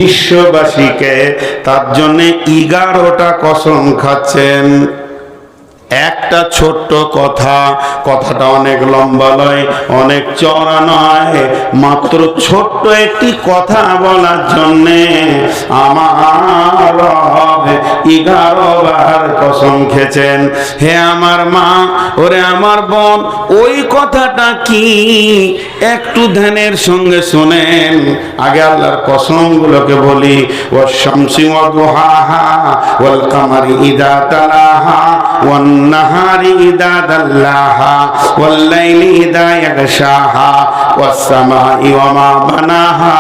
বিশ্ববাসীকে, তার জন্য 11টা কসম খাচ্ছেন। একটা ছোট্ট কথাটা অনেক লম্বা নয়, অনেক চওড়া নয়, মাত্র ছোট্ট একটি কথা বলার জন্যে আমার রব 11 বার কসম খেয়েছেন। হে আমার মা, ওরে আমার বোন, ওই কথাটা কি একটু ধ্যানের সঙ্গে শোনেন। আগে আল্লাহর কসমগুলোকে বলি। ওয়াশ-শামসি ওয়া দুহাহা ওয়াল কামারি ইযা তালাহা ওয়ান নাহারি ইযা দাল্লাহা ওয়াল লাইলি ইযা ইয়াগশাহা ওয়াস সামাই ওয়া মা বানাহা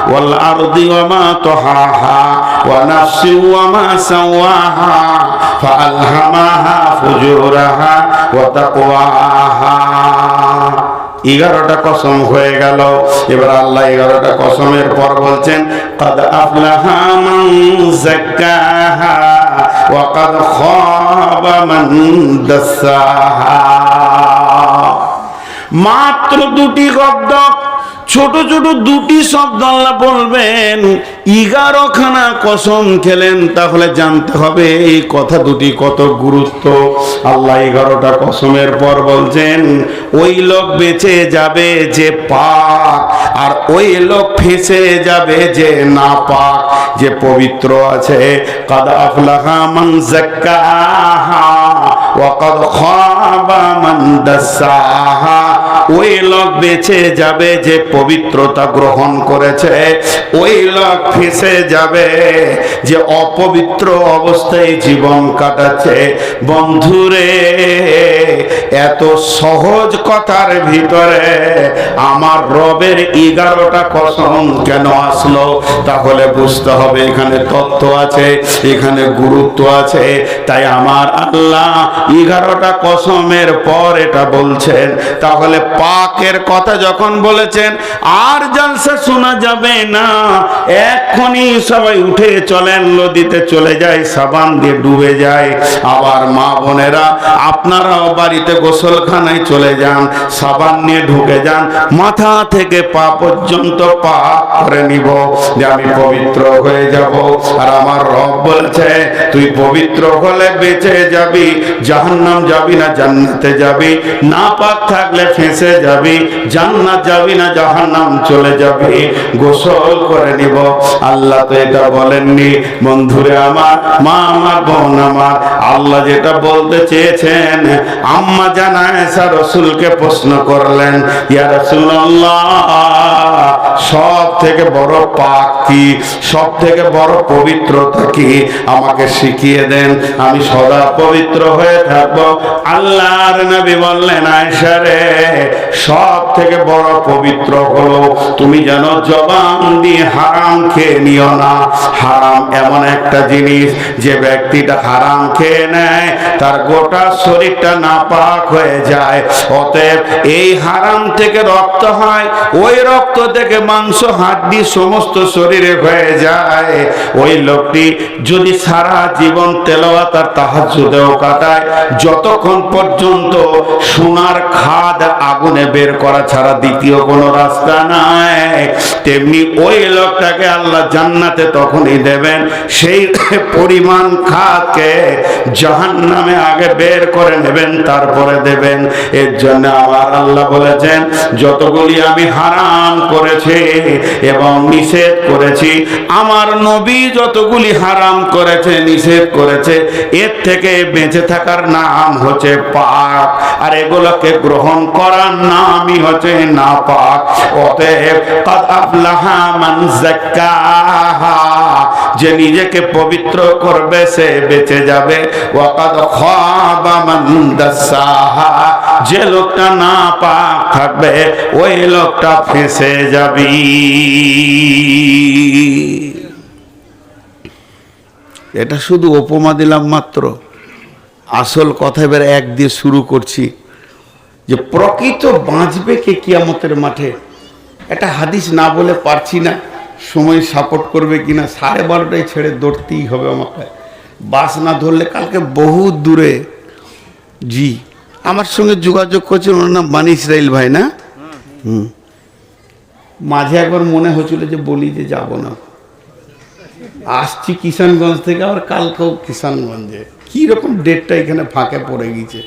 ওয়াল আরদি ওয়া মা তাহাহা ওয়া নাফসি ওয়া মা সাওয়াহা ফাআলহামাহা ফুজুরাহা ওয়া তাকওয়াহা। 11টা কসম হয়ে গেল। এবার আল্লাহ 11টা কসমের পর বলছেন, কাদ আফলাহা মান যাক্কাহা ওয়া কাদ খাবা মান দাসাহা। মাত্র দুটি শব্দ, ছোট ছোট দুটি শব্দ আল্লাহ বলবেন। 11খানা কসম খেলেন, তাহলে জানতে হবে এই কথা দুটি কত গুরুত্ব। আল্লাহ 11টা কসমের পর বলছেন, ওই লোক বেঁচে যাবে যে পাক, আর ওই লোক ফেঁসে যাবে যে না পাক, যে পবিত্র আছে। কাদ আফলাহা মান যাক্কাহা ওয়া কাদ খাবা মান দাসাহা। ওই লোক বেঁচে যাবে যে পবিত্রতা গ্রহণ করেছে, ওই লোক ফেঁসে যাবে যে অপবিত্র অবস্থায় জীবন কাটাচ্ছে। বন্ধুরে, এত সহজ কথার ভিতরে আমার রবের 11টা কসম কেন আসলো? তাহলে বুঝতে হবে এখানে তথ্য আছে, এখানে গুরুত্ব আছে। তাই আমার আল্লাহ 11টা কসমের পর এটা বলছেন। তাহলে পাকের কথা যখন বলেছেন, আর জালসা শোনা যাবে না, এক্ষুনি সবাই উঠে চলেন, নদীতে চলে যায়, সাবান দিয়ে ডুবে যায়। আবার মা বোনেরা, আপনারাও বাড়িতে গোসলখানায় চলে যান, সাবান নিয়ে ঢুকে যান, মাথা থেকে পা পর্যন্ত পাক করে নিব, যে আমি পবিত্র হয়ে যাব। আর আমার রব বলেছে, তুই পবিত্র হলে বেঁচে যাবি, জাহান্নাম যাবি না জান্নাতে যাবি। না পাক থাকলে ফেঁসে যাবি, জান্নাত যাবি না জাহান্নাম চলে যাবি। গোসল করে নিব। আল্লাহ তো এটা বলেননি। বন্ধুরে আমার, মা আমার, বোন আমার, আল্লাহ যেটা বলতে চেয়েছেন, আম্মা জান আয়েশা রাসূলকে প্রশ্ন করলেন, ইয়া রাসূলুল্লাহ, সব থেকে বড় পাক কি, সব থেকে বড় পবিত্রতা কি, আমাকে শিখিয়ে দেন, আমি সদা পবিত্র হয়ে থাকবো। আল্লাহর নবী বললেন, আয়েশা রে, সব থেকে বড় পবিত্র হলো তুমি যেন জবান দিয়ে হারাম খেয়ে নিও না। হারাম এমন একটা জিনিস, যে ব্যক্তিটা হারাম খেয়ে নেয় তার গোটা শরীরটা নাপাক হয়ে যায়। অতএব এই হারাম থেকে রক্ত হয়, ওই রক্ত থেকে মাংস, হাড্ডি সমস্ত শরীরে হয়ে যায়। ওই লোকটি যদি সারা জীবন তেলাওয়াত আর তাহাজ্জুদেও কাটায়, যতক্ষণ পর্যন্ত সোনার খাদ আগুনে বের করা ছাড়া দ্বিতীয় কোনো রাস্তা নাই, তেমনি ওই লোকটাকে আল্লাহ জান্নাতে তখনই দেবেন, সেই পরিমাণ খাদকে জাহান্নামে আগে বের করে নেবেন, তারপরে দেবেন। এর জন্য আমার আল্লাহ বলেছেন, যতগুলি আমি হারাম করেছি এবং নিষেধ করেছি, আমার নবী যতগুলি হারাম করেছে, নিষেধ করেছে, এর থেকে বেঁচে থাকার নাম হচ্ছে পাক, আর এগুলোকে গ্রহণ করার নামই হচ্ছে না পাক। অতএব কাদ আফলাহা মান যাক্কাহা, যে নিজেকে পবিত্র করবে সে বেঁচে যাবে। ওয়া কাদ খাবা মান দাসাহা, যে লোকটা না পাক থাকবে ওই লোকটা ফেঁসে যাবে। এটা শুধু উপমা দিলাম মাত্র। আসল কথা এবার এক দিয়ে শুরু করছি, যে প্রকৃত বাঁচবে কে কিয়ামতের মাঠে। একটা হাদিস না বলে পারছি না, সময় সাপোর্ট করবে কিনা। 12:30টায় ছেড়ে দৌড়তেই হবে আমাকে, বাস না ধরলে কালকে বহু দূরে। জি, আমার সঙ্গে যোগাযোগ করছে, ওনার নাম বানি ইসরাইল ভাই না? মাঝে একবার মনে হচ্ছিল যে বলি যে যাব না, আসছি কিষানগঞ্জ থেকে, আবার কালকেও কিষানগঞ্জে। কীরকম ডেটটা এখানে ফাঁকে পড়ে গিয়েছে,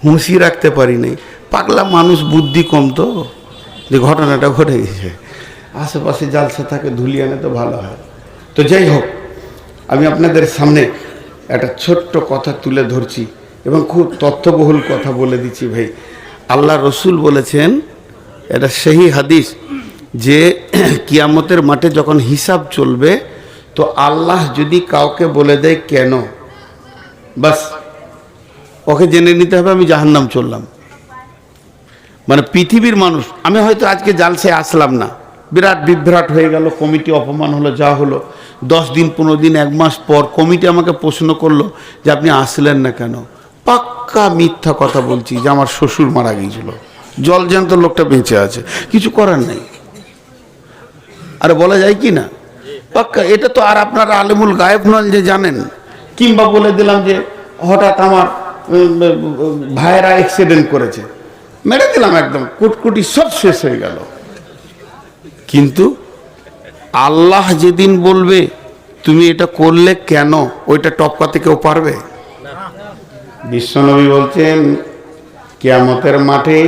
হুঁশি রাখতে পারি নাই। পাগলা মানুষ, বুদ্ধি কম তো, যে ঘটনাটা ঘটে গেছে। আশেপাশে জালসা থাকে, ধুলিয়ানে তো ভালো হয়। তো যাই হোক, আমি আপনাদের সামনে একটা ছোট্ট কথা তুলে ধরছি এবং খুব তথ্যবহুল কথা বলে দিচ্ছি ভাই। আল্লাহ রসুল বলেছেন, এটা সেই হাদিস, যে কিয়ামতের মাঠে যখন হিসাব চলবে, তো আল্লাহ যদি কাউকে বলে দেয় কেন, বাস ওকে জেনে নিতে হবে আমি জাহান্নাম চললাম। মানে পৃথিবীর মানুষ, আমি হয়তো আজকে জালসায় আসলাম না, বিরাট বিভ্রাট হয়ে গেল, কমিটি অপমান হলো, যা হলো। 10 দিন 15 দিন 1 মাস পর কমিটি আমাকে প্রশ্ন করলো যে আপনি আসলেন না কেন। পাক্কা মিথ্যা কথা বলছি যে আমার শ্বশুর মারা গিয়েছিল, জলজ্যান্ত লোকটা বেঁচে আছে, কিছু করার নেই। আরে বলা যায় কি না? পাক্কা। এটা তো আর আপনারা আলেমুল গায়েব নন যে জানেন। কিংবা বলে দিলাম যে হঠাৎ আমার ভাইয়েরা অ্যাক্সিডেন্ট করেছে, মেরে দিলাম, একদম কুটকুটি সব শেষ হয়ে গেল। কিন্তু আল্লাহ যেদিন বলবে তুমি এটা করলে কেন, ওইটা টপকাতে কেউ পারবে? বিশ্বনবী বলছেন, কিয়ামতের মাঠে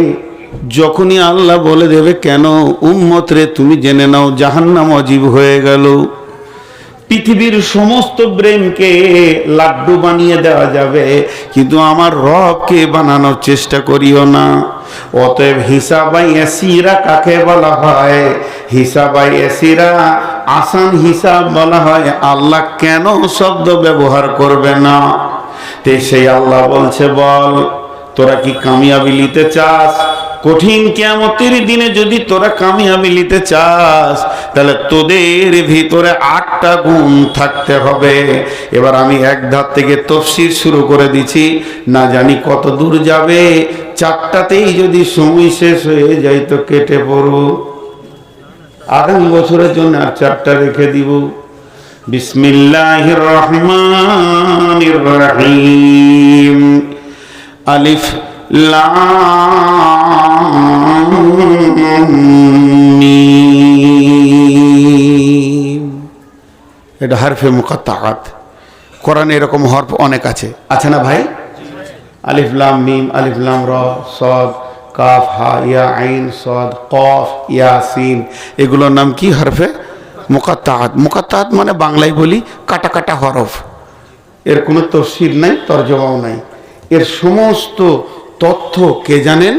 যখনই আল্লাহ বলে দেবে কেন, উম্মত রে তুমি জেনে নাও জাহান্নাম ওয়াজিব হয়ে গেল। পৃথিবীর সমস্ত ব্রেনকে লাড্ডু বানিয়ে দেওয়া যাবে, কিন্তু আমার রবকে বানানোর চেষ্টা করিও না। অতএব হিসাবাই এসিরা কাকে বলা হয়? হিসাবাই এসিরা, আসান হিসাব বলা হয়। আল্লাহ কেন শব্দ ব্যবহার করবে না? তে সেই আল্লাহ বলছে, বল তোরা কি কামিয়াবি নিতে চাস? কঠিন কিয়ামতের দিনে যদি তোরা কামিয়াবি নিতে চাস, তাহলে তোদের ভিতরে 8টা গুণ থাকতে হবে। এবার আমি এক ধার থেকে তফসির শুরু করে দিচ্ছি, না জানি কত দূর যাবে। 4টাতেই যদি সময় শেষ হয়ে যায় তো কেটে পড়ো। আগামী বছরের জন্য আর 4টা রেখে দিব। বিসমিল্লাহির রহমানির রহিম। আলিফ লাম মিম। এটা হরফে মুকাত্তাআত। কোরআনে এরকম হরফ অনেক আছে, আছে না ভাই? আলিফ লাম মিম, আলিফ লাম র, সদ, কাফ, হা, ইয়া, আইন, সদ, কফ, ইয়া, সিন, এগুলোর নাম কি? হরফে মুকাত্তাআত। মুকাত্তাআত মানে বাংলায় বলি কাটা কাটা হরফ। এর কোনো তফসির নাই, তরজমাও নাই। এর সমস্ত তথ্য কে জানেন?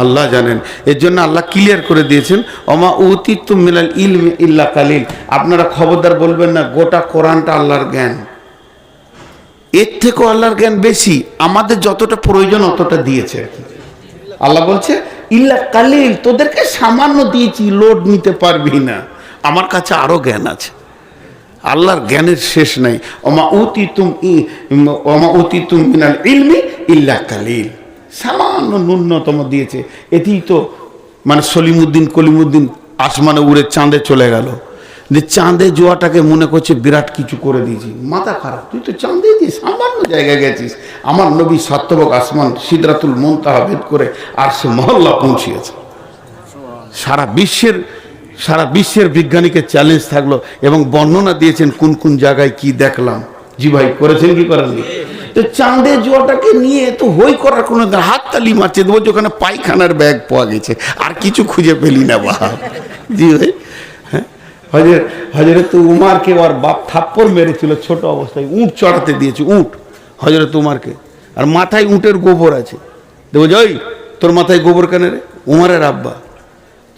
আল্লাহ জানেন। এর জন্য আল্লাহ ক্লিয়ার করে দিয়েছেন, ওমা উতিতুম মিনাল ইলমি ইল্লা কালিল। আপনারা খবরদার বলবেন না গোটা কোরআনটা আল্লাহর জ্ঞান। এর থেকেও আল্লাহর জ্ঞান বেশি, আমাদের যতটা প্রয়োজন অতটা দিয়েছে। আল্লাহ বলছে ইল্লা কালিল, তোদেরকে সামান্য দিয়েছি, লোড নিতে পারবি না, আমার কাছে আরো জ্ঞান আছে। আল্লাহর জ্ঞানের শেষ নাই। ওমা উতিতুম মিনাল ইলমি ইল্লা কালিল, সামান্য ন্যূনতম দিয়েছে। এতেই তো মানে সলিমুদ্দিন কলিমুদ্দিন আসমানে উড়ে চাঁদে চলে গেল, যে চাঁদে জোয়াটাকে মনে করছে বিরাট কিছু করে দিয়েছি। মাথা খারাপ, তুই তো চাঁদে দিস, সামান্য জায়গায় গেছিস। আমার নবী সাত্যবক আসমান সিদরাতুল মুনতাহা ভেদ করে আর সে মহল্লা পৌঁছিয়েছে। সারা বিশ্বের বিজ্ঞানীকে চ্যালেঞ্জ থাকলো এবং বর্ণনা দিয়েছেন কোন কোন জায়গায় কি দেখলাম। জি ভাই, করেছেন কি করেননি? তো চাঁদে জোয়াটাকে নিয়ে তো হই করার কোনো, হাততালি মারছে, বলছে ওখানে পায়খানার ব্যাগ পাওয়া গেছে, আর কিছু খুঁজে পেলি না বাপ। জি ভাই, হ্যাঁ, হযরত উমারকে ওর বাপ থাপ্পড় মেরেছিল ছোট অবস্থায়, উঁট চড়াতে দিয়েছে, উঁট হযরত উমারকে, আর মাথায় উঁটের গোবর আছে। দেখো যে, ওই তোর মাথায় গোবর কেন রে? উমারের আব্বা,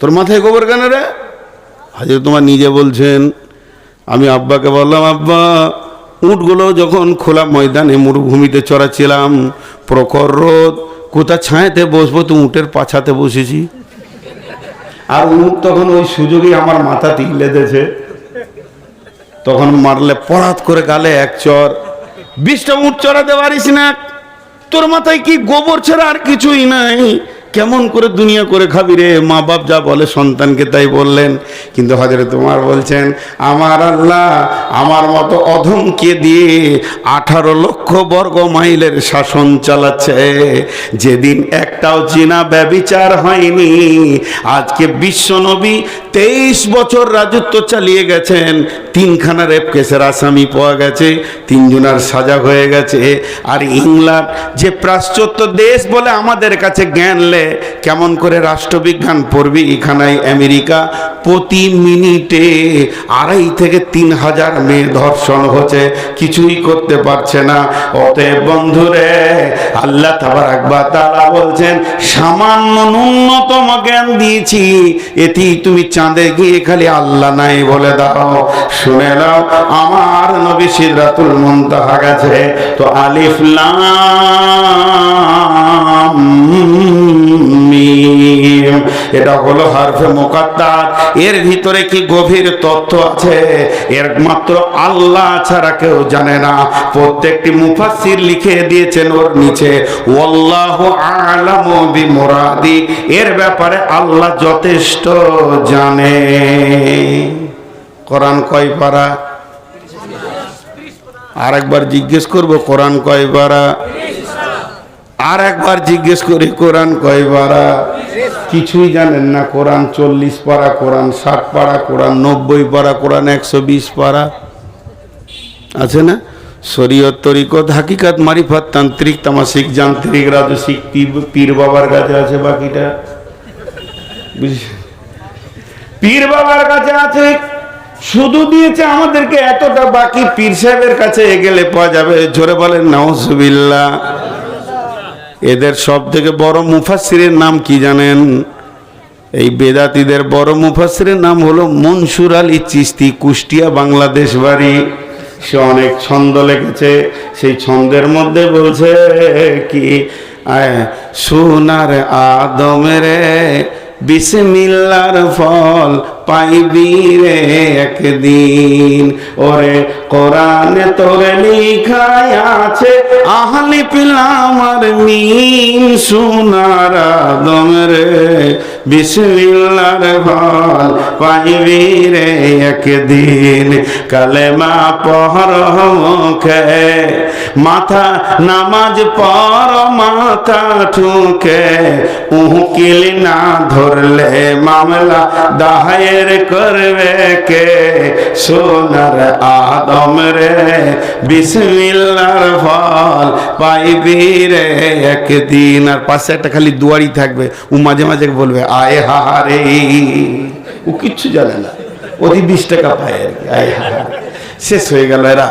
তোর মাথায় গোবর কেন রে? হযরত উমার নিজে বলছেন, আমি আব্বাকে বললাম, আব্বা উঁটগুলো যখন খোলা ময়দানে মরুভূমিতে চড়াচ্ছিলাম, প্রখর রোদ, কোথা ছায়াতে বসবো, তো উঁটের পাছাতে বসেছি। আর উঁট তখন ওই সুযোগে আমার মাথা তিলে দিয়েছে, তখন মারলে পরাত করে গালে এক চর। 20টা উঁট চড়াতে পারিস না, তোর মাথায় কি গোবর ছাড়া আর কিছুই নাই, কেমন করে দুনিয়া করে খাবি রে? মা বাপ যা বলে সন্তানকে তাই বললেন। কিন্তু হযরত উমর বলছেন, আমার আল্লাহ আমার মতো অধমকে দিয়ে 18 লক্ষ বর্গ মাইলের শাসন চালাচ্ছে। যেদিন একটাও জিনা ব্যভিচার হয়নি, আজকে বিশ্বনবী 23 বছর রাজত্ব চালিয়ে গেছেন, 3খানা রেপ কেসের আসামি পাওয়া গেছে, 3 জনের সাজা হয়ে গেছে। আর ইংল্যান্ড যে পাশ্চাত্য দেশ বলে আমাদের কাছে জ্ঞান লে, কেমন করে রাষ্ট্রবিজ্ঞান পড়বি এখানে আমেরিকা প্রতি মিনিটে 2,500 থেকে 3,000 মেয়ে ধর্ষণ হচ্ছে, কিছুই করতে পারছে না। অতএব বন্ধুরে, আল্লাহ তাবারক ওয়া তাআলা বলছেন সামান্য ন্যূনতম জ্ঞান দিয়েছি, এতেই তুমি চাঁদে গিয়ে খালি আল্লাহ নাই বলে দাও। শুনে নাও, আমার নবী সিদরাতুল মুনতাহা গেছে, তো আলিফ লাম মিম, এটা হলো হরফে মুকাদ্দার। এর ভিতরে কি গভীর তথ্য আছে এর মাত্র আল্লাহ ছাড়া কেউ জানে না। প্রত্যেকটি মুফাসসির লিখে দিয়েছেন ওর নিচে ওয়াল্লাহু আ'লামু বিমুরাদি, এর ব্যাপারে আল্লাহ যথেষ্ট জানে। কোরআন কয় পারা? আর একবার জিজ্ঞেস করব, কোরআন কয় পারা? আর একবার জিজ্ঞেস করি, কোরআন কয় পারা? কিছুই জানেন না। কোরআন 40 পারা, কোরআন 60 পারা, কোরআন 90 পারা, কোরআন 120 পারা আছে না? শরীয়ত, তরিকত, হাকিকাত, মারিফাত, তান্ত্রিক, তামাসিক, যান্ত্রিক, রাজসিক, পীর বাবার কাছে আছে বাকিটা। পীর বাবার কাছে আছে, শুধু দিয়েছে আমাদেরকে এতটা, বাকি পীর সাহেবের কাছে গেলে পাওয়া যাবে। জোরে বলেন নাউজুবিল্লাহ। এদের সব থেকে বড় মুফাসসিরের নাম কি জানেন? এই বেদাতীদের বড় মুফাসসিরের নাম হলো মনসুর আলী চিশতি, কুষ্টিয়া, বাংলাদেশ বাড়ি। সে অনেক ছন্দ লিখেছে, সেই ছন্দের মধ্যে বলছে কি, সোনার আদমের বিসমিল্লাহর ফল পাইবি রে একদিন, ওরে কোরআনে তোর লিখায় আছে আহলি পিলামার মিম, সোনার আদমের বিসমিল্লাহর ফল পাইবি রে একদিন। কালেমা পড় মুখে, মাথা নামাজ পড় মাথা ঠুকে, উকিল না ধরলে মামলা দায়ের করবে কে, সোনার আদম রে বিসমিল্লাহর ফল পাইবি রে একদিন। আর পাশে একটা খালি দুয়ারি থাকবে, ও মাঝে মাঝে বলবে আয় হারে, ও কিচ্ছু জানে না, ওদি 20 টাকা পায় আর কি, আয় হারে। শেষ হয়ে গেল। এরা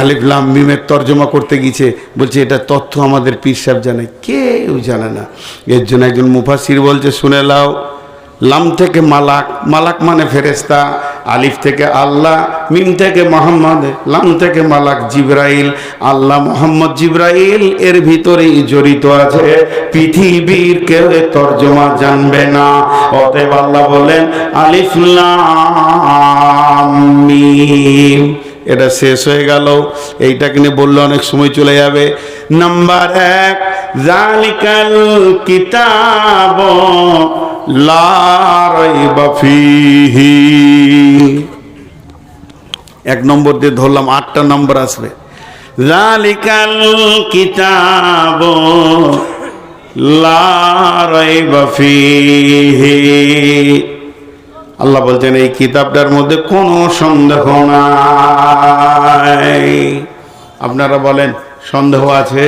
আলিফ লাম মিমের তর্জমা করতে গিয়েছে, বলছে এটা তথ্য আমাদের পীর সাহেব জানে, কেউ জানে না। এর জন্য একজন মুফাসসির বলছে, শুনে লাও, লাম থেকে মালাক, মালাক মানে ফেরেশতা, আলিফ থেকে আল্লাহ, মিম থেকে মোহাম্মদ, লাম থেকে মালাক জিবরাইল, আল্লাহ মোহাম্মদ জিবরাইল এর ভিতরেই জড়িত আছে। পৃথিবীর কেউ তর্জমা জানবে না। অতএব আল্লাহ বলেন আলিফ লাম মিম, এটা শেষ হয়ে গেল। এইটাকে নিয়ে বললে অনেক সময় চলে যাবে। নাম্বার 1, যালিকাল কিতাব লা রাইবা ফীহি। 1 নম্বর দিয়ে ধরলাম, 8টা নম্বর আসবে। যালিকাল কিতাব লা রাইবা ফীহি, আল্লাহ বলছেন এই কিতাবটার মধ্যে কোনো সন্দেহ নাই। আপনারা বলেন সন্দেহ আছে?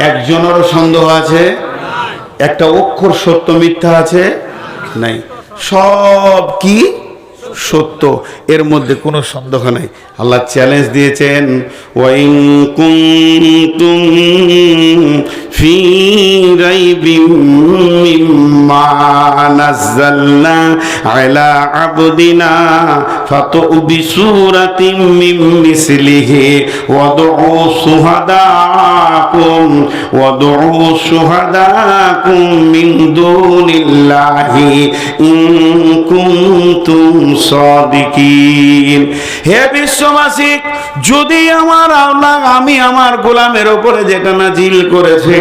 একজনেরও সন্দেহ আছে? একটা অক্ষর সত্য মিথ্যা আছে? নাই, সব কি সত্য, এর মধ্যে কোনো সন্দেহ নাই। আল্লাহ চ্যালেঞ্জ দিয়েছেন, ওয়াইন কুনতুম ফি রাইবিম মিম্মা নাযালনা আলা আবদিনা ফাতু বিসূরাতিম মিন মিসলিহি ওয়াদউ শুহাদাকুম মিন দুনিল্লাহি ইন কুনতুম সাদিকিন। হে বিশ্ববাসী, যদি আমার আল্লাহ আমি আমার গোলামের উপরে যেটা নাজিল করেছে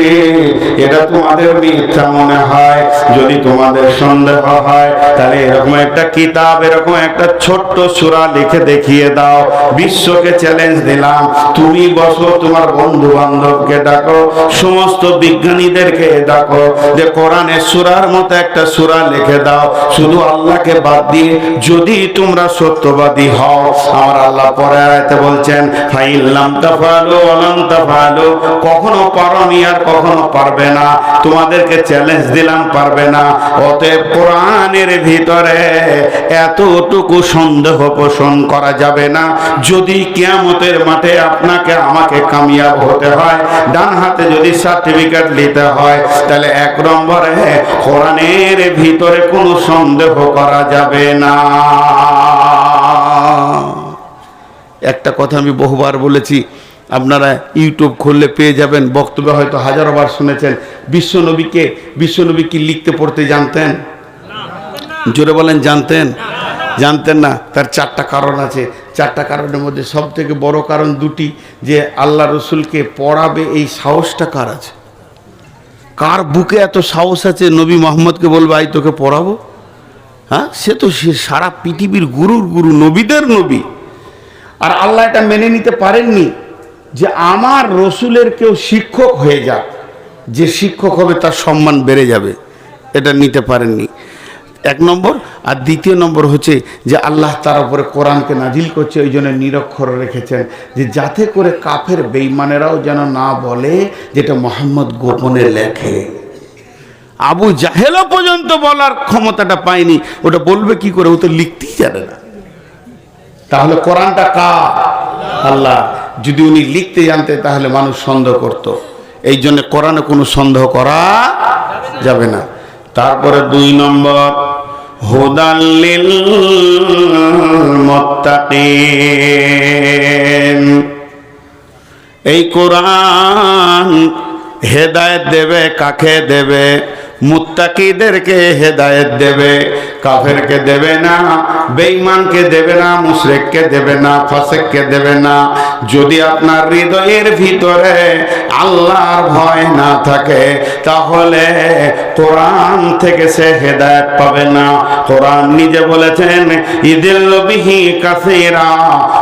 এটা তোমাদের মিথ্যা মনে হয়, যদি তোমাদের সন্দেহ হয়, তাহলে এরকম একটা কিতাব, এরকম একটা ছোট্ট সূরা লিখে দেখিয়ে দাও। বিশ্বকে চ্যালেঞ্জ দিলাম, তুমি বসো, তোমার বন্ধু বান্ধবকে ডাকো, সমস্ত বিজ্ঞানীদেরকে ডাকো, যে কোরআনের সূরার মতো একটা সূরা লিখে দাও, শুধু আল্লাহকে বাদ দিয়ে, যদি তোমরা সত্যবাদী হও। আমার আল্লাহ পরে আয়াতে বলছেন, ফাইল্লাম তাফালু ওয়ালাম তাফালু, কখনো পারোনি আর কখনো পারবে না, তোমাদেরকে চ্যালেঞ্জ দিলাম, পারবে না। অতএব কোরআনের ভিতরে এতটুকু সন্দেহ পোষণ করা যাবে না। যদি কিয়ামতের মাঠে আপনাকে আমাকে কামিয়াব হতে হয়, ডান হাতে যদি সার্টিফিকেট নিতে হয়, তাহলে এক নম্বরে কোরআনের ভিতরে কোনো সন্দেহ করা যাবে না। একটা কথা আমি বহুবার বলেছি, আপনারা ইউটিউব খুললে পেয়ে যাবেন, বক্তব্য হয়তো হাজারো বার শুনেছেন। বিশ্বনবী কি লিখতে পড়তে জানতেন? জোরে বলেন, জানতেন? জানতেন না। তার চারটা কারণ আছে। চারটা কারণের মধ্যে সব থেকে বড় কারণ দুটি, যে আল্লাহ রসুলকে পড়াবে এই সাহসটা কার আছে? কার বুকে এত সাহস আছে নবী মোহাম্মদকে বলবে আই তোকে পড়াবো? হ্যাঁ, সে তো সে সারা পৃথিবীর গুরুর গুরু, নবীদের নবী। আর আল্লাহ এটা মেনে নিতে পারেননি যে আমার রসুলের কেউ শিক্ষক হয়ে যাক, যে শিক্ষক হবে তার সম্মান বেড়ে যাবে, এটা নিতে পারেননি, এক নম্বর। আর দ্বিতীয় নম্বর হচ্ছে যে আল্লাহ তার উপরে কোরআনকে নাজিল করছে, ওই জন্য নিরক্ষর রেখেছেন, যে যাতে করে কাফের বেঈমানেরাও যেন না বলে যেটা মোহাম্মদ গোপনে লেখে। আবু জাহেলও পর্যন্ত বলার ক্ষমতাটা পায়নি, ওটা বলবে কি করে? ও তো লিখতেই জানে না। তাহলে কোরআনটা কার? আল্লাহ। যদি উনি লিখতে জানতেন তাহলে মানুষ সন্দেহ করত। এই জন্য কোরআনে কোনো সন্দেহ করা যাবে না। তারপরে 2 নম্বর, হুদাল লিল মুত্তাকিন, এই কোরআন হেদায়েত দেবে। কাকে দেবে? মুত্তাকিদেরকে হেদায়েত দেবে, কাফেরকে দেবে না, বেঈমানকে দেবে না, মুশরিককে দেবে না, ফাসিককে দেবে না। যদি আপনার হৃদয়ের ভিতরে আল্লাহর ভয় না থাকে, তাহলে কোরআন থেকে সে হেদায়েত পাবে না। কোরআন নিজে বলেছেন, ইদিল্লু বিহি কাসীরা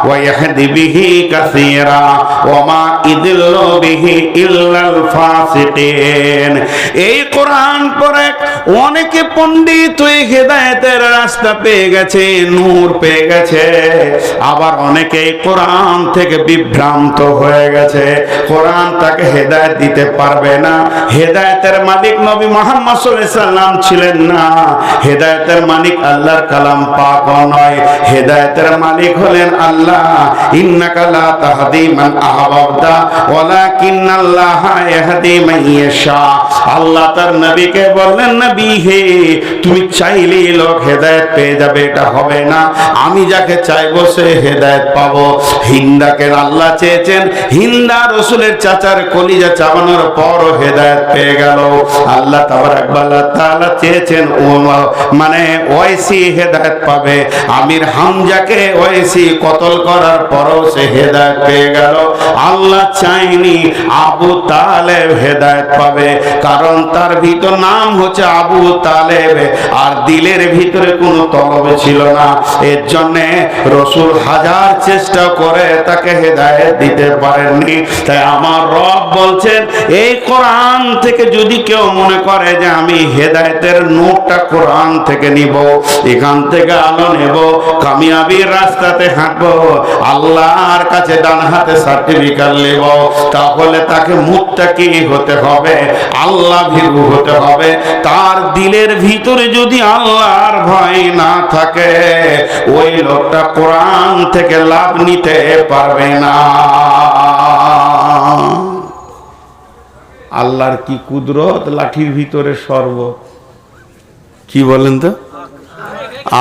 ওয়া ইয়াহদি বিহি কাসীরা ওয়া মা ইদিল্লু বিহি ইল্লাল ফাসিকিন। এই কোরআন পড়ে অনেকে পণ্ডিত হয়ে হেদায়েতের রাস্তা পেয়ে গেছে, নূর পেয়ে গেছে। আবার অনেকে কোরআন থেকে বিভ্রান্ত হয়ে গেছে। কোরআন তাকে হেদায়েত দিতে পারবে না। হেদায়েতের মালিক নবী মুহাম্মদ সাল্লাল্লাহু আলাইহি সাল্লাম ছিলেন না। হেদায়েতের মালিক আল্লাহর কালাম পাক নয়, হেদায়েতের মালিক হলেন আল্লাহ। ইন্নাকা লা তাহদি মান আহবাবতা ওয়ালাকিন্নাল্লাহা ইয়াহদি মান ইয়াশা। আল্লাহ তার নবীকে বললেন, নবী হে, তুমি চাইলেই লোক হেদায়েত পেয়ে যাবে, এটা হবে না। আমি যাকে চাইবো সে হেদায়েত পাবো। হিন্দাকে আল্লাহ চেয়েছেন, হিন্দা রসুলের চাচার কলিজা চাবানোর পরও হেদায়েত পেয়ে গেল। আল্লাহ তাবারাক ওয়া তাআলা চেয়েছেন মানে ওয়াইসি হেদায়েত পাবে। আমির হামজাকে ওয়াইসি কতল করার পরও সে হেদায়েত পেয়ে গেল। আল্লাহ চাইনি আবু তালেব হেদায়েত পাবে, কারণ তার ভিতর নাম হচ্ছে আবু তালেব, আর দিলের ভিতরে কোনো তলব ছিল না। এর জন্য রসুল হাজার চেষ্টা করে তাকে হেদায়েত দিতে পারেননি। তাই আমার রব বলছেন, এই কোরআন থেকে যদি কেউ মনে করে যে আমি হেদায়েতের নূরটা কোরআন থেকে নিব, এখান থেকে আলো নেব, কামিয়াবির রাস্তাতে হাঁটবো, আল্লাহর কাছে ডান হাতে সার্টিফিকেট নেব, তাহলে তাকে মুত্তাকি হতে হবে, আল্লাহ ভীরু হতে হবে। তার দিলের ভিতরে যদি আল্লাহর ভয় না থাকে, ওই লোকটা কোরআন থেকে লাভ নিতে পারবে না। আল্লাহর কি কুদরত, লাঠির ভিতরে সর্ব, কি বলেন তো?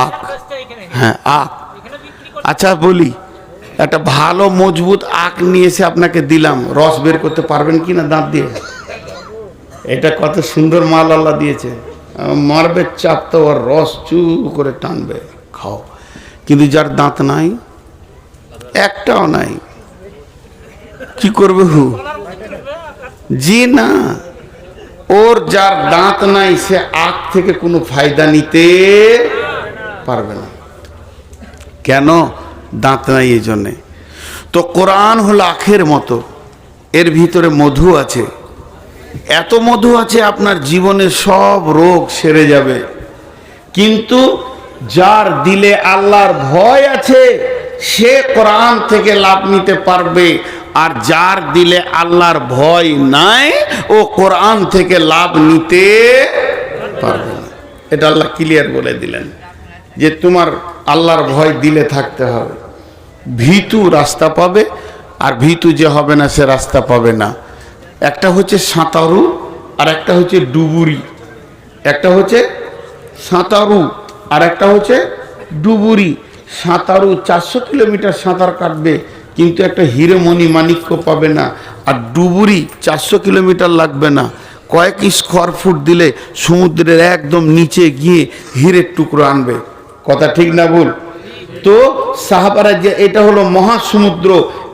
আখ। হ্যাঁ, আখ। আচ্ছা বলি, একটা ভালো মজবুত আখ নিয়ে এসে আপনাকে দিলাম, রস বের করতে পারবেন কি না দাঁত দিয়ে? এটা কত সুন্দর মাল আল্লাহ দিয়েছে। মারবে চাপ তো ওর রস চু করে টানবে, খাও। কিন্তু যার দাঁত নাই, একটাও নাই। কি করবে হু? জি না, ওর যার দাঁত নাই সে আখ থেকে কোনো ফায়দা নিতে পারবে না। কেন? দাঁত নাই এই জন্যে। তো কোরআন হলো আখের মতো, এর ভিতরে মধু আছে, এত মধু আছে আপনার জীবনের সব রোগ সেরে যাবে। কিন্তু যার দিলে আল্লাহর ভয় আছে সে কোরআন থেকে লাভ নিতে পারবে, আর যার দিলে আল্লাহর ভয় নাই ও কোরআন থেকে লাভ নিতে পারবে না। এটা আল্লাহ ক্লিয়ার বলে দিলেন যে তোমার আল্লাহর ভয় দিলে থাকতে হবে। ভীতু রাস্তা পাবে, আর ভীতু যে হবে না সে রাস্তা পাবে না। একটা হচ্ছে সাঁতারু আর একটা হচ্ছে ডুবুরি। একটা হচ্ছে সাঁতারু আর একটা হচ্ছে ডুবুরি। সাঁতারু 400 কিলোমিটার সাঁতার কাটবে কিন্তু একটা হিরেমণি মাণিক্য পাবে না, আর ডুবুরি 400 কিলোমিটার লাগবে না, কয়েক স্কোয়ার ফুট দিলে সমুদ্রের একদম নিচে গিয়ে হীরের টুকরো আনবে। কথা ঠিক না ভুল? তো সাহাবারা যে এটা হলো মহাসমুদ্র,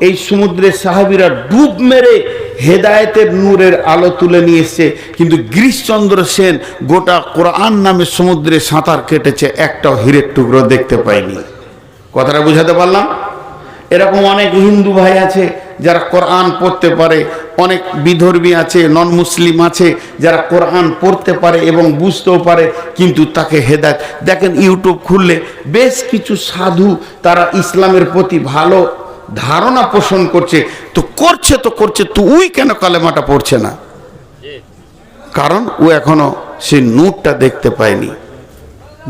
এই সমুদ্রে সাহাবীরা ডুব মেরে হেদায়েতের নূরের আলো তুলে নিয়ে এসছে, কিন্তু গিরিশচন্দ্র সেন গোটা কোরআন নামে সমুদ্রে সাঁতার কেটেছে, একটাও হীরের টুকরো দেখতে পায়নি। কথাটা বুঝাতে পারলাম? এরকম অনেক হিন্দু ভাই আছে যারা কোরআন পড়তে পারে, অনেক বিধর্মী আছে, নন মুসলিম আছে যারা কোরআন পড়তে পারে এবং বুঝতেও পারে, কিন্তু তাকে হেদায়েত। দেখেন ইউটিউব খুললে বেশ কিছু সাধু তারা ইসলামের প্রতি ভালো ধারণা পোষণ করছে, তো করছে তো ওই কেন কালেমাটা পড়ছে না? কারণ ও এখনো সেই নূরটা দেখতে পায়নি।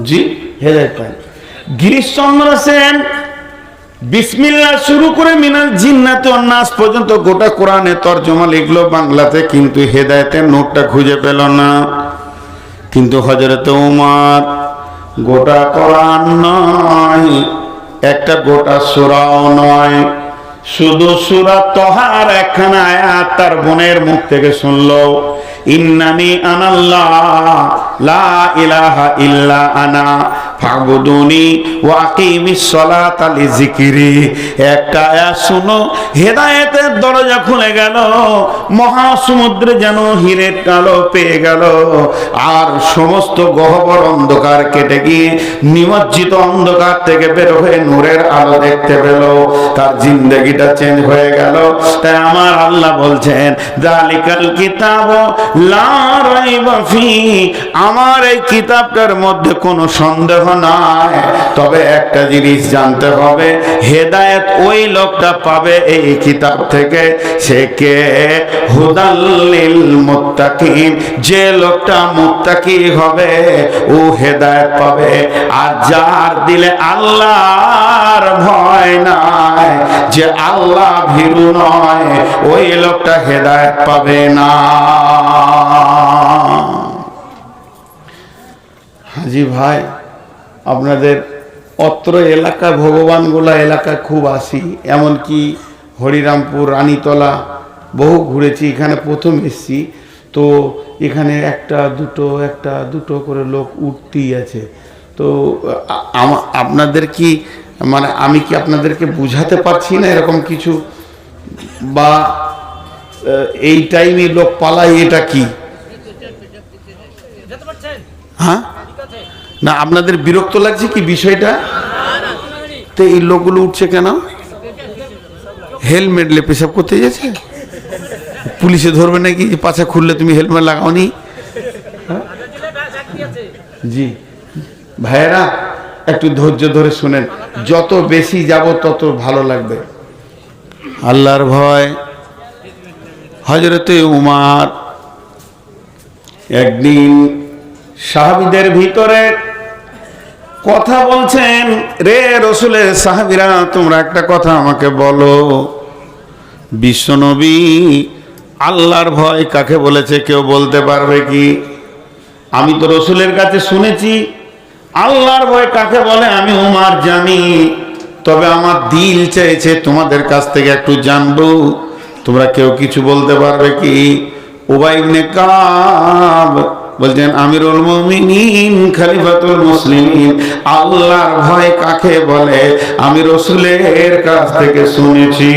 জি, হেদায়েত পায়নি। গিরিশচন্দ্র সেন বিসমিল্লাহ শুরু করে মিনাল জিন্নাতি ওয়ান নাস পর্যন্ত গোটা কোরআনে তরজমা লিখলো বাংলাতে, কিন্তু হেদায়েতের নোটটা খুঁজে পেল না। কিন্তু হযরতে ওমর গোটা কোরআন নয়, একটা গোটা সূরাও নয়, শুধু সূরা তাহার একখানা আয়াত তার বোনের মুখ থেকে শুনলো, ইন্নানি আনাল্লাহ লা ইলাহা ইল্লা আনা ফাবুদুনি ওয়া আকিমিস সালাতা লিযিকরি। একটা আয়াত শুনো, হেদায়েতের দরজা খুলে গেল, মহাসমুদ্রে যেন হীরের আলো পেয়ে গেল, আর সমস্ত গহ্বর অন্ধকার কেটে গিয়ে নিমজ্জিত অন্ধকার থেকে বের হয়ে নূরের আলো দেখতে পেল, তার জিন্দেগিটা চেঞ্জ হয়ে গেল। তাই আমার আল্লাহ বলছেন, যালিকাল কিতাব লা রাইবা ফি, আমার এই কিতাবটার মধ্যে কোনো সন্দেহ নাই। তবে একটা জিনিস জানতে হবে, হেদায়েত ওই লোকটা পাবে এই কিতাব থেকে, সে কে? হুদাল লিল মুত্তাকিন, যে লোকটা মুত্তাকি হবে ও হেদায়েত পাবে। আর যার দিলে আল্লাহর ভয় নাই, যে আল্লাহ ভীরু নয়, ওই লোকটা হেদায়েত পাবে না। হাজি ভাই, আপনাদের অত্র এলাকা ভগবানগোলা এলাকায় খুব আসি, এমনকি হরিরামপুর, রানীতলা বহু ঘুরেছি, এখানে প্রথম এসেছি। তো এখানে একটা দুটো করে লোক উঠতেই আছে। তো আপনাদের কি মানে আমি কি আপনাদেরকে বুঝাতে পারছি না এরকম কিছু, বা এই টাইমে লোক পালায়, এটা কি? হ্যাঁ না, আপনাদের বিরক্ত লাগছে কি বিষয়টা? তো এই লোকগুলো উঠছে কেন? হেলমেট লে পেশাব করতে যাচ্ছে, পুলিশে ধরবে নাকি যে পাছা খুললে তুমি হেলমেট লাগাওনি? জি ভাইয়েরা, একটু ধৈর্য ধরে শুনেন, যত বেশি যাব তত ভালো লাগবে। আল্লাহর ভয়। হযরতে উমর একদিন সাহাবীদের ভিতরে কথা বলছেন, রে রাসূলের সাহাবীরা, তোমরা একটা কথা আমাকে বলো, বিশ্বনবী আল্লাহর ভয় কাকে বলেছে কেউ বলতে পারবে কি? আমি তো রাসূলের কাছে শুনেছি আল্লাহর ভয় কাকে বলে, আমি উমর জানি, তবে আমার দিল চাইছে তোমাদের কাছ থেকে একটু জানবো, তোমরা কেউ কিছু বলতে পারবে কি? উবাই ইবনে কাব বলছেন আমিরুল মুমিনিন খলিফাতুল মুসলিমিন, আল্লাহর ভয় কাকে বলে আমি রাসূলের কাছ থেকে শুনেছি।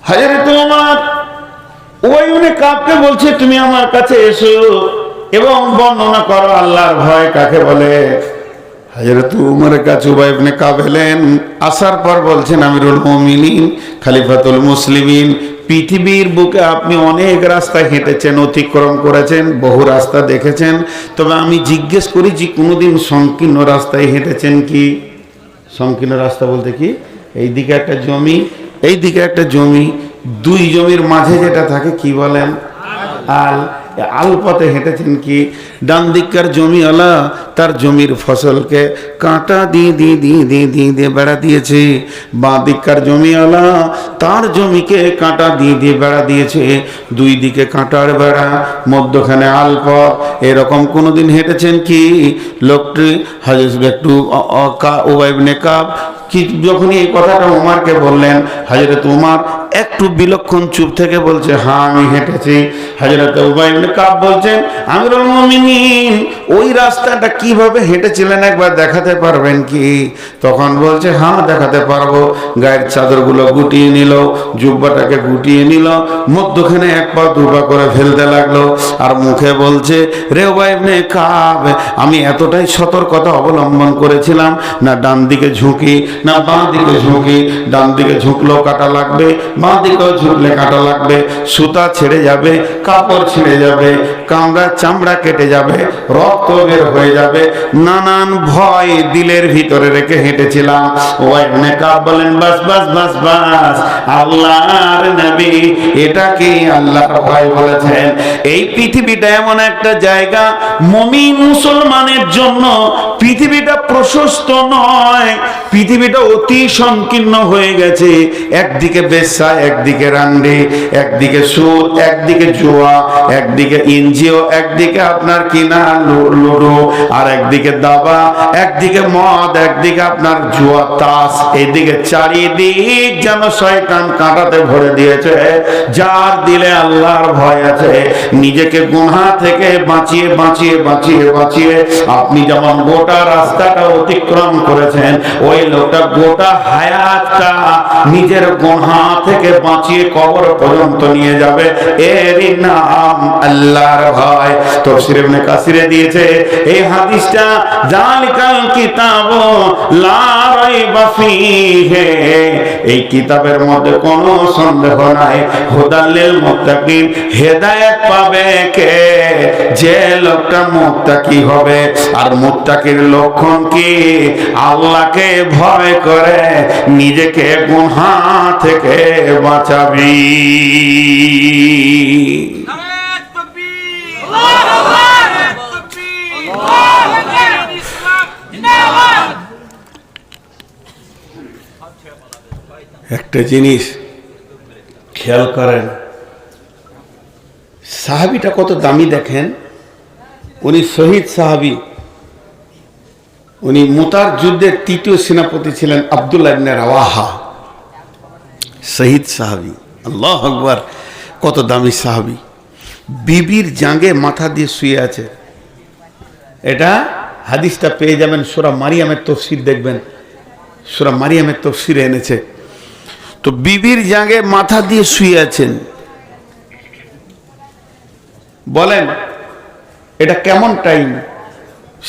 হযরত ওমর উবাই ইবনে কাবকে বলছে তুমি আমার কাছে এসো এবং বর্ণনা করো আল্লাহর ভয় কাকে বলে। হযরত উমরের কাছে উবাই ইবনে কাব এলেন, আসার পর বলছেন আমিরুল মুমিনিন খলিফাতুল মুসলিমিন, পৃথিবীর বুকে আপনি অনেক রাস্তা হেঁটেছেন, অতিক্রম করেছেন, বহু রাস্তা দেখেছেন, তবে আমি জিজ্ঞেস করি যে কোনোদিন সংকীর্ণ রাস্তায় হেঁটেছেন কি? সংকীর্ণ রাস্তা বলতে কি? এইদিকে একটা জমি, এইদিকে একটা জমি, দুই জমির মাঝে যেটা থাকে কি বলেন? আল। আল পথে হেঁটেছেন কি? ডান দিককার জমিওয়ালা তার জমির ফসলকে কাঁটা দিয়ে দিয়ে দিয়ে দিয়ে দিয়ে দিয়ে বেড়া দিয়েছে, বাঁ দিককার জমিওয়ালা তার জমিকে কাঁটা দিয়ে দিয়ে বেড়া দিয়েছে, দুই দিকে কাঁটার বেড়া, মধ্যখানে আল পথ। এরকম কোনোদিন হেঁটেছেন কি? লোকটি একটু উবাই ইবনে কাব কি যখনই এই কথাটা উমারকে বললেন, হযরত উমার একটু বিলক্ষণ চুপ থেকে বলছে হ্যাঁ আমি হেঁটেছি। হযরত উবাই ইবনে কাব বলছেন আমিরুল মুমিনিন ওই রাস্তাটা কিভাবে হেঁটেছিলেন একবার দেখাতে পারবেন কি? তখন বলছে হ্যাঁ দেখাতে পারবো। গায়ের চাদরগুলো গুটিয়ে নিল, জুব্বাটাকে গুটিয়ে নিল, মধ্যখানে এক পা দুপা করে ফেলতে লাগলো, আর মুখে বলছে রে উবাই ইবনে কাব, আমি এতটাই সতর্কতা অবলম্বন করেছিলাম, না ডান দিকে ঝুঁকি না বাঁ দিকে ঝুঁকি, ডান দিকে ঝুঁকলেও কাটা লাগবে, বাঁ দিকেও ঝুঁকলে কাটা লাগবে, সুতা ছেড়ে যাবে, কাপড় ছিঁড়ে যাবে, কামড়া চামড়া কেটে যাবে, রক্ত বের হয়ে যাবে, নানান ভয় দিলের ভিতরে রেখে হেঁটেছিলাম। উবাই ইবনে কাব বলেন বাস বাস বাস বাস, আল্লাহর নবী এটা কি আল্লাহর ভয় বলেছেন? এই পৃথিবীটা এমন একটা জায়গা মুমিন মুসলমানের জন্য পৃথিবীটা প্রশস্ত নয়, পৃথিবীটা অতি সংকীর্ণ হয়ে গেছে। একদিকে বেশ্যা, একদিকে রান্ডি, একদিকে সুদ, একদিকে জুয়া, একদিকে এনজিও, একদিকে আপনার কিনা লুডো, আর একদিকে দাবা, একদিকে মদ, একদিকে আপনার জুয়া তাস, এদিকে চারিদিক যেন শয়তান কাঁটাতে ভরে দিয়েছে। যার দিলে আল্লাহর ভয় আছে, নিজেকে গুনাহ থেকে বাঁচিয়ে বাঁচিয়ে বাঁচিয়ে বাঁচিয়ে আপনি যেমন গোটা রাস্তাটা অতিক্রম করেছেন, ওই লোকটা গোটা হায়াতটা নিজের গুনাহ থেকে বাঁচিয়ে কবর পর্যন্ত নিয়ে যাবে। এরই নাম আল্লাহর ভয়। তাফসীর ইবনে কাসিরে দিয়েছে এই হাদিসটা, যালিকাল কিতাব লা রাইবা ফীহি, এই কিতাবের মধ্যে কোনো সন্দেহ নাই, হুদাল লিল মুত্তাকিন, হেদায়েত পাবে কে? যে লোকটা মুত্তাকি হবে। আর মুত্তাকির লক্ষণ কি? আল্লাহকে ভয় করে নিজেকে গুনাহ থেকে বাঁচাবি। একটা জিনিস খেয়াল করেন, সাহাবীটা কত দামি দেখেন। উনি শহীদ সাহাবী, উনি মুতার যুদ্ধের তৃতীয় সেনাপতি ছিলেন আব্দুল্লাহ ইবনে রাওয়াহা, শহীদ সাহাবী। আল্লাহু আকবার, কত দামি সাহাবী। বিবির জাঙ্গে মাথা দিয়ে শুয়ে আছে। এটা হাদিসটা পেয়ে যাবেন সূরা মারিয়ামের তাফসীর, দেখবেন সূরা মারিয়ামের তাফসীরে এনেছে। তো বিবির জাঙ্গে মাথা দিয়ে শুয়ে আছেন, বলেন এটা কেমন টাইম?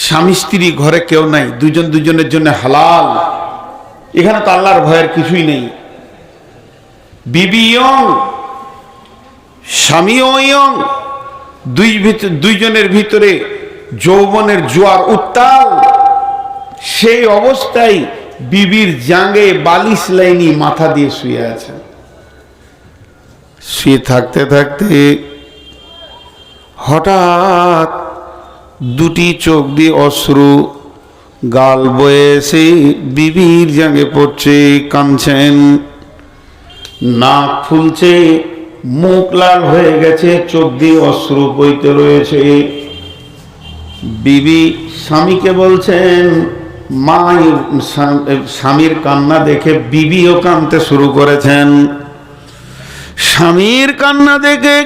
স্বামী স্ত্রী ঘরে কেউ নাই, দুজন দুজনের জন্য হালাল, এখানে তো আল্লাহর ভয়ের কিছুই নেই। বিবি ইয়ং, স্বামীও ইয়ং, দুইজনের ভিতরে যৌবনের জোয়ার উত্তাল। সেই অবস্থায় বিবির জাঙ্গে বালিশ লাইনি মাথা দিয়ে শুয়ে আছে। শুয়ে থাকতে থাকতে হঠাৎ দুটি চোখ দিয়ে অশ্রু গাল বয়ে এসে বিবির জাঙ্গে পড়ছে, কাঁদছেন, নাক ফুলছে, মুখ লাল হয়ে গেছে, চোখ দিয়ে অশ্রু বইতে রয়েছে। বিবি স্বামীকে বলছেন, মা স্বামীর কান্না দেখে বিবিও কাঁদতে শুরু করেছেন। স্বামীর কান্না দেখে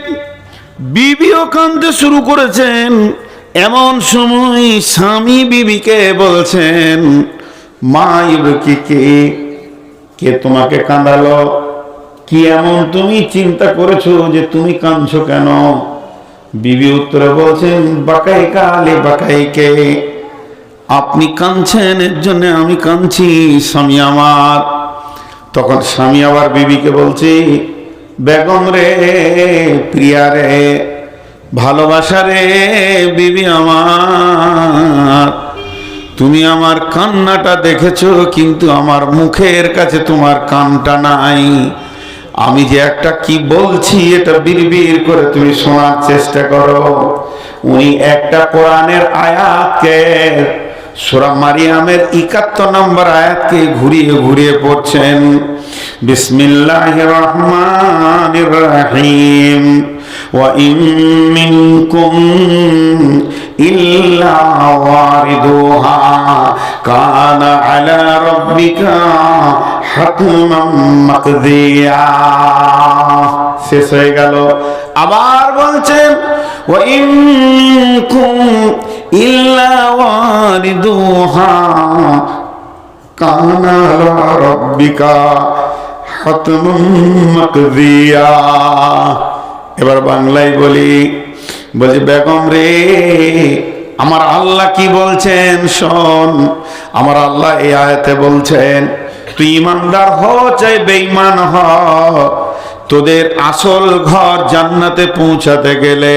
বিবিও কাঁদতে শুরু করেছেন। এমন সময় স্বামী বিবিকে বলছেন, মা ইবকি, কে তোমাকে কাঁদালো? কি এমন তুমি চিন্তা করেছো যে তুমি কাঁদছো কেন? বিবি উত্তরে বলছেন, বাকাই কালে বাকাইকে, আপনি কাঁদছেন এর জন্য আমি কাঁদছি স্বামী আমার। তখন স্বামী আবার বিবিকে বলছি, বেগম রে, প্রিয়া রে, ভালোবাসা রে বিবি আমার, তুমি আমার কান্নাটা দেখেছো কিন্তু আমার মুখের কাছে তোমার কানটা নাই। আমি যে একটা কি বলছি এটা বিড়বিড় করে তুমি শোনার চেষ্টা করো। উনি একটা কোরআনের আয়াতকে, সূরা মারিয়ামের 71 নম্বর আয়াতকে ঘুরিয়ে ঘুরিয়ে পড়ছেন। বিসমিল্লাহির রহমানির রহিম, ওয়া ইন মিনকুম ইল্লা ওয়ারিদুহা কানা আলা রাব্বিকা হাতমান মাকদিয়া। শেষ হয়ে গেল। আবার বলছেন, ওয়া ইন মিনকুম ইল্লা ওয়ারিদুহা কানা আলা রাব্বিকা হাতমান মাকদিয়া। এবার বাংলায় বলি, বেগম রে, আমার আল্লাহ কি বলছেন শোন। আমার আল্লাহ এই আয়াতে বলছেন, তুই ইমানদার হ চাই বেঈমান হ, তোদের আসল ঘর জান্নাতে পৌঁছাতে গেলে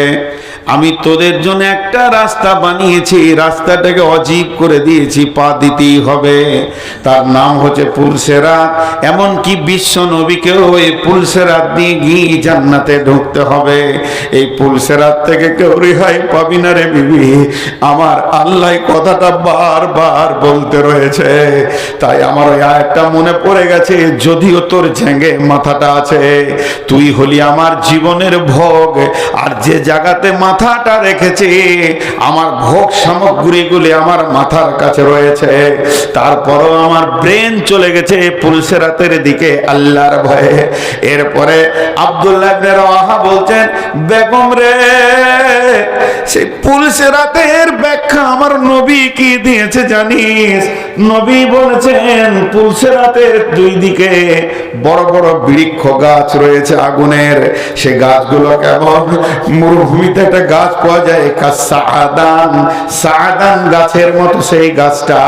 আমি তোদের জন্য একটা রাস্তা বানিয়েছি, রাস্তাটাকে অজীব করে দিয়েছি, পা দিতেই হবে। তার নাম হচ্ছে পুলসেরাত। এমনকি বিশ্ব নবীকেও এই পুলসেরাত দিয়ে গিয়ে জান্নাতে ঢুকতে হবে। এই পুলসেরাত থেকে কেউ রেহাই পাবি না রে বিবি। আমার আল্লাহ কথাটা বারবার বলতে রয়েছে, তাই আমার ওই আয়াতটা মনে পড়ে গেছে। যদিও তোর ঝেঙ্গে মাথাটা আছে, তুই হলি আমার জীবনের ভোগ, আর যে জায়গাতে মাথাটা রেখেছে আমার ভোগ সামগ্রীগুলি আমার মাথার কাছে রয়েছে, তারপরও আমার ব্রেন চলে গেছে পুলসেরাতের দিকে আল্লাহর ভয়ে। এরপরে আব্দুল্লাহ ইবনে রাওয়াহা বলছেন, বেগম রে, সেই পুলসেরাতের ব্যাখ্যা আমার নবী কি দিয়েছে জানিস? নবী বলেছেন পুলসেরাতের দুই দিকে বড় বড় বৃক্ষ গাছ রয়েছে আগুনের। সে গাছগুলো কেমন? মরুভূমিতে একটা গাছ পাওয়া যায় কাসাদান, সাদান গাছের মতো সেই গাছটা।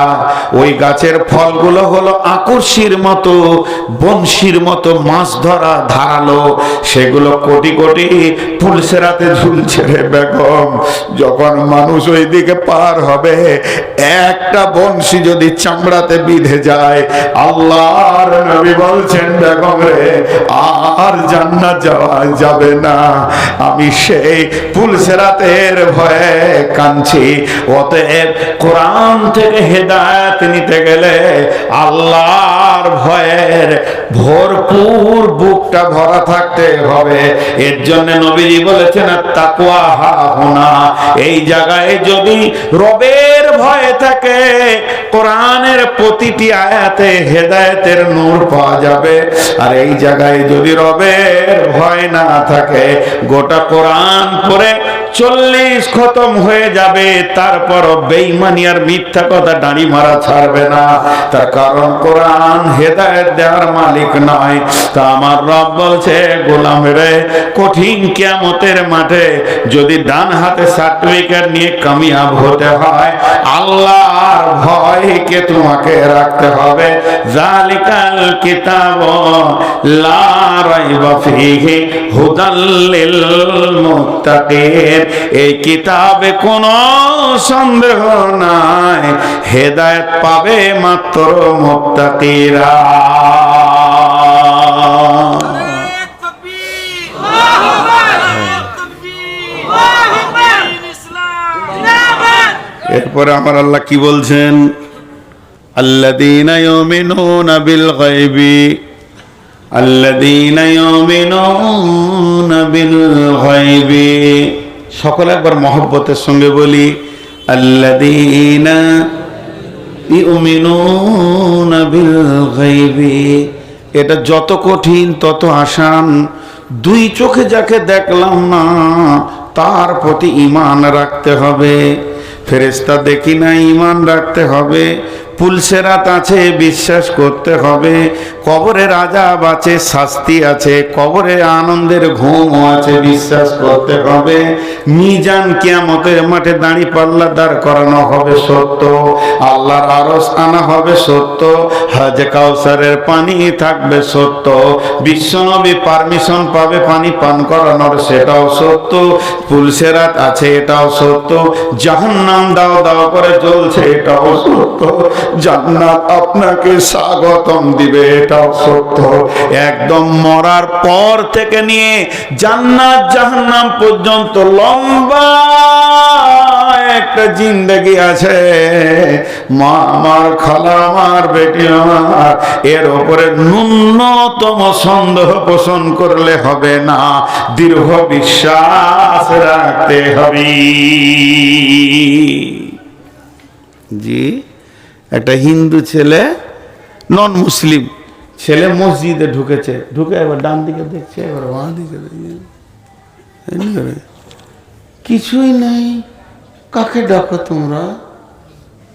ওই গাছের ফলগুলো হলো আকর্ষির মতো, বংশীর মতো মাছ ধরা ধারালো। সেগুলো কোটি কোটি পুলসেরাতে ঝুলছে রে বেগম। যখন মানুষ ওই দিকে পার হবে, একটা বংশী যদি চামড়াতে বিঁধে যায়, আল্লাহর নবী বলছেন, বেগম রে, আর জান্নাত যাওয়া যাবে না। আমি সেই পুলসেরাতের ভয়ে কাঁদছি। অতএব কোরআন থেকে হেদায়েত নিতে গেলে আল্লাহর ভয়ের ভরপুর বুকটা ভরা থাকতে হবে। এর জন্য নবীজি বলেছেন, তাকওয়া হাহুনা, এই জায়গায় যদি রবের ভয় থাকে, কোরআনের প্রতিটি আয়াতে হেদায়েতের নূর পাওয়া যাবে। আর এই জায়গায় যদি রবের ভয় না থাকে, গোটা কোরআন পড়ে 40 খতম হয়ে যাবে, তারপরও বেঈমানি আর মিথ্যা কথা দাঁড়ি মারা ছাড়বে না। তার কারণ কোরআন হেদায়েত দেওয়ার মালিক নয়। তা আমার রব বলছে, গোলাম রে, কঠিন কিয়ামতের মাঠে যদি ডান হাতে সার্টিফিকেট নিয়ে কামিয়াব হতে হয়, আল্লাহর ভয়কে তোমাকে রাখতে হবে। যালিকাল কিতাব লা রাইবা ফীহি হুদাল লিল মুত্তাকিন, এই কিতাবে কোনো সন্দেহ নাই, হেদায়েত পাবে মাত্র মুত্তাকিরা। এরপরে আমার আল্লাহ কি বলছেন? আল্লাযীনা ইউমিনুনা বিল গায়বি, আল্লাযীনা ইউমিনুনা বিল গায়বি। সকলে একবার মহব্বতের সঙ্গে বলি, আল্লাযীনা ইউমিনুনা বিল গায়বি। এটা যত কঠিন তত আসান। দুই চোখে যাকে দেখলাম না তার প্রতি ঈমান রাখতে হবে। ফেরেশতা দেখি না, ঈমান রাখতে হবে। পুলসেরাত আছে, বিশ্বাস করতে হবে। কবরের আযাব আছে, শাস্তি আছে। কবরে আনন্দের ঘুম আছে, বিশ্বাস করতে হবে। মিজান কিয়ামতের মাঠে দাঁড়িয়ে পাল্লা দাঁড় করানো হবে, সত্য। আল্লাহর আরশ আনা হবে, সত্য। হাজে কাউসারের পানি থাকবে, সত্য। বিশ্বনবী পারমিশন পাবে পানি পান করানোর, সেটাও সত্য। পুলসেরাত আছে, এটাও সত্য। জাহান্নাম দাও দাও করে জ্বলছে, এটাও সত্য। জান্নাত আপনাকে স্বাগতম দিবে, এটাও সত্য। একদম মরার পর থেকে নিয়ে জান্নাত জাহান্নাম পর্যন্ত লম্বা একটা জিন্দেগি আছে। মা আমার, খালা আমার, বেটি আমার, এর উপরে ন্যূনতম সন্দেহ পোষণ করলে হবে না, দৃঢ় বিশ্বাস রাখতে হবে। জি, একটা হিন্দু ছেলে, নন মুসলিম ছেলে মসজিদে ঢুকেছে, ঢুকে এবার ডান দিকে দেখছে, এবার বাঁ দিকে দেখছে, কিছুই নাই। কাকে ডাকো তোমরা?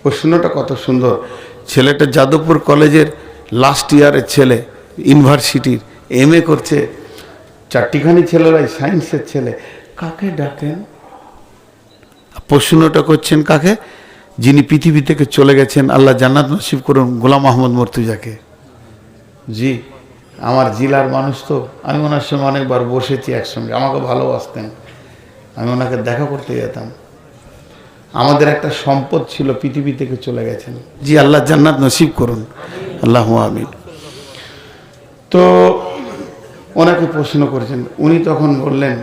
প্রশ্নটা কত সুন্দর। ছেলেটা যাদবপুর কলেজের লাস্ট ইয়ারের ছেলে, ইউনিভার্সিটির MA করছে। চারটিখানি ছেলেরাই সায়েন্সের ছেলে। কাকে ডাকেন? প্রশ্নটা করছেন কাকে? যিনি পৃথিবী থেকে চলে গেছেন, আল্লাহ জান্নাত নসিব করুন, গোলাম আহমদ মর্তুজাকে। জি, আমার জেলার মানুষ তো, আমি ওনার সঙ্গে অনেকবার বসেছি একসঙ্গে, আমাকে ভালোবাসতেন, আমি ওনাকে দেখা করতে যেতাম। আমাদের একটা সম্পদ ছিল, পৃথিবী থেকে চলে গেছেন। জি, আল্লাহ জান্নাত নসিব করুন, আল্লাহ আমিন। তো ওনাকে প্রশ্ন করেছেন, উনি তখন বললেন,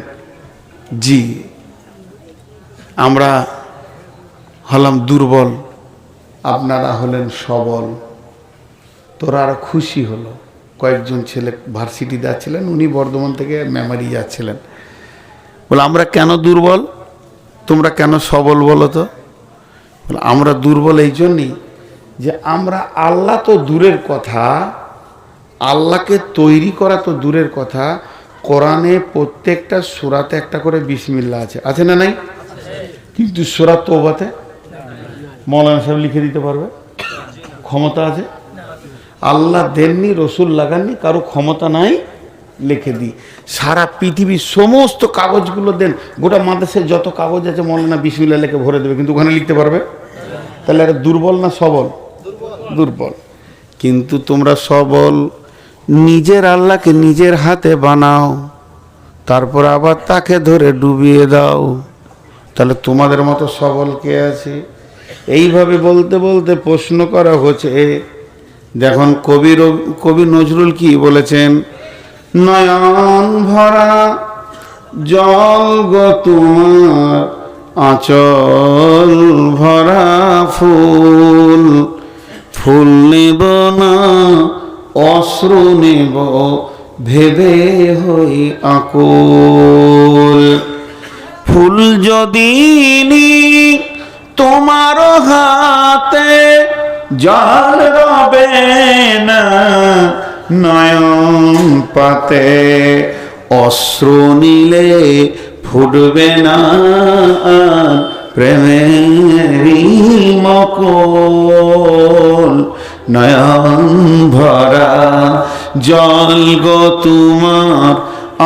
জি আমরা হলাম দুর্বল, আপনারা হলেন সবল। তোরা আরো খুশি হলো। কয়েকজন ছেলে ভার্সিটি যাচ্ছিলেন, উনি বর্ধমান থেকে মেমারি যাচ্ছিলেন। বলে আমরা কেন দুর্বল, তোমরা কেন সবল বলো তো? বলে আমরা দুর্বল এই জন্যই যে আমরা, আল্লাহ তো দূরের কথা, আল্লাহকে তৈরি করা তো দূরের কথা, কোরআনে প্রত্যেকটা সূরাতে একটা করে বিসমিল্লাহ আছে, আছে না নাই? কিন্তু সূরা তওবাতে মৌলানা সাহেব লিখে দিতে পারবে? ক্ষমতা আছে? আল্লাহ দেননি, রসুল লাগাননি, কারো ক্ষমতা নাই, লিখে দিই। সারা পৃথিবীর সমস্ত কাগজগুলো দেন, গোটা মাদ্রাসায় যত কাগজ আছে মৌলানা বিসমিল্লাহ লিখে ভরে দেবে, কিন্তু ওখানে লিখতে পারবে? তাহলে এটা দুর্বল না সবল? দুর্বল। কিন্তু তোমরা সবল। নিজের আল্লাহকে নিজের হাতে বানাও, তারপর আবার তাকে ধরে ডুবিয়ে দাও, তাহলে তোমাদের মতো সবল কে আছে? এইভাবে বলতে বলতে প্রশ্ন করা হচ্ছে। দেখুন কবি নজরুল কি বলেছেন, নয়ন ভরা জল গো তোমার, আঁচল ভরা ফুল, ফুল নেব না অশ্রু নেব ভেবে হই আকুল। ফুল যদি নি তোমার হাতে, জল রবে না নয়ন পাতে, অশ্রু নিলে ফুটবে না প্রেমেরই মকুল। নয়ন ভরা জল গো তোমার,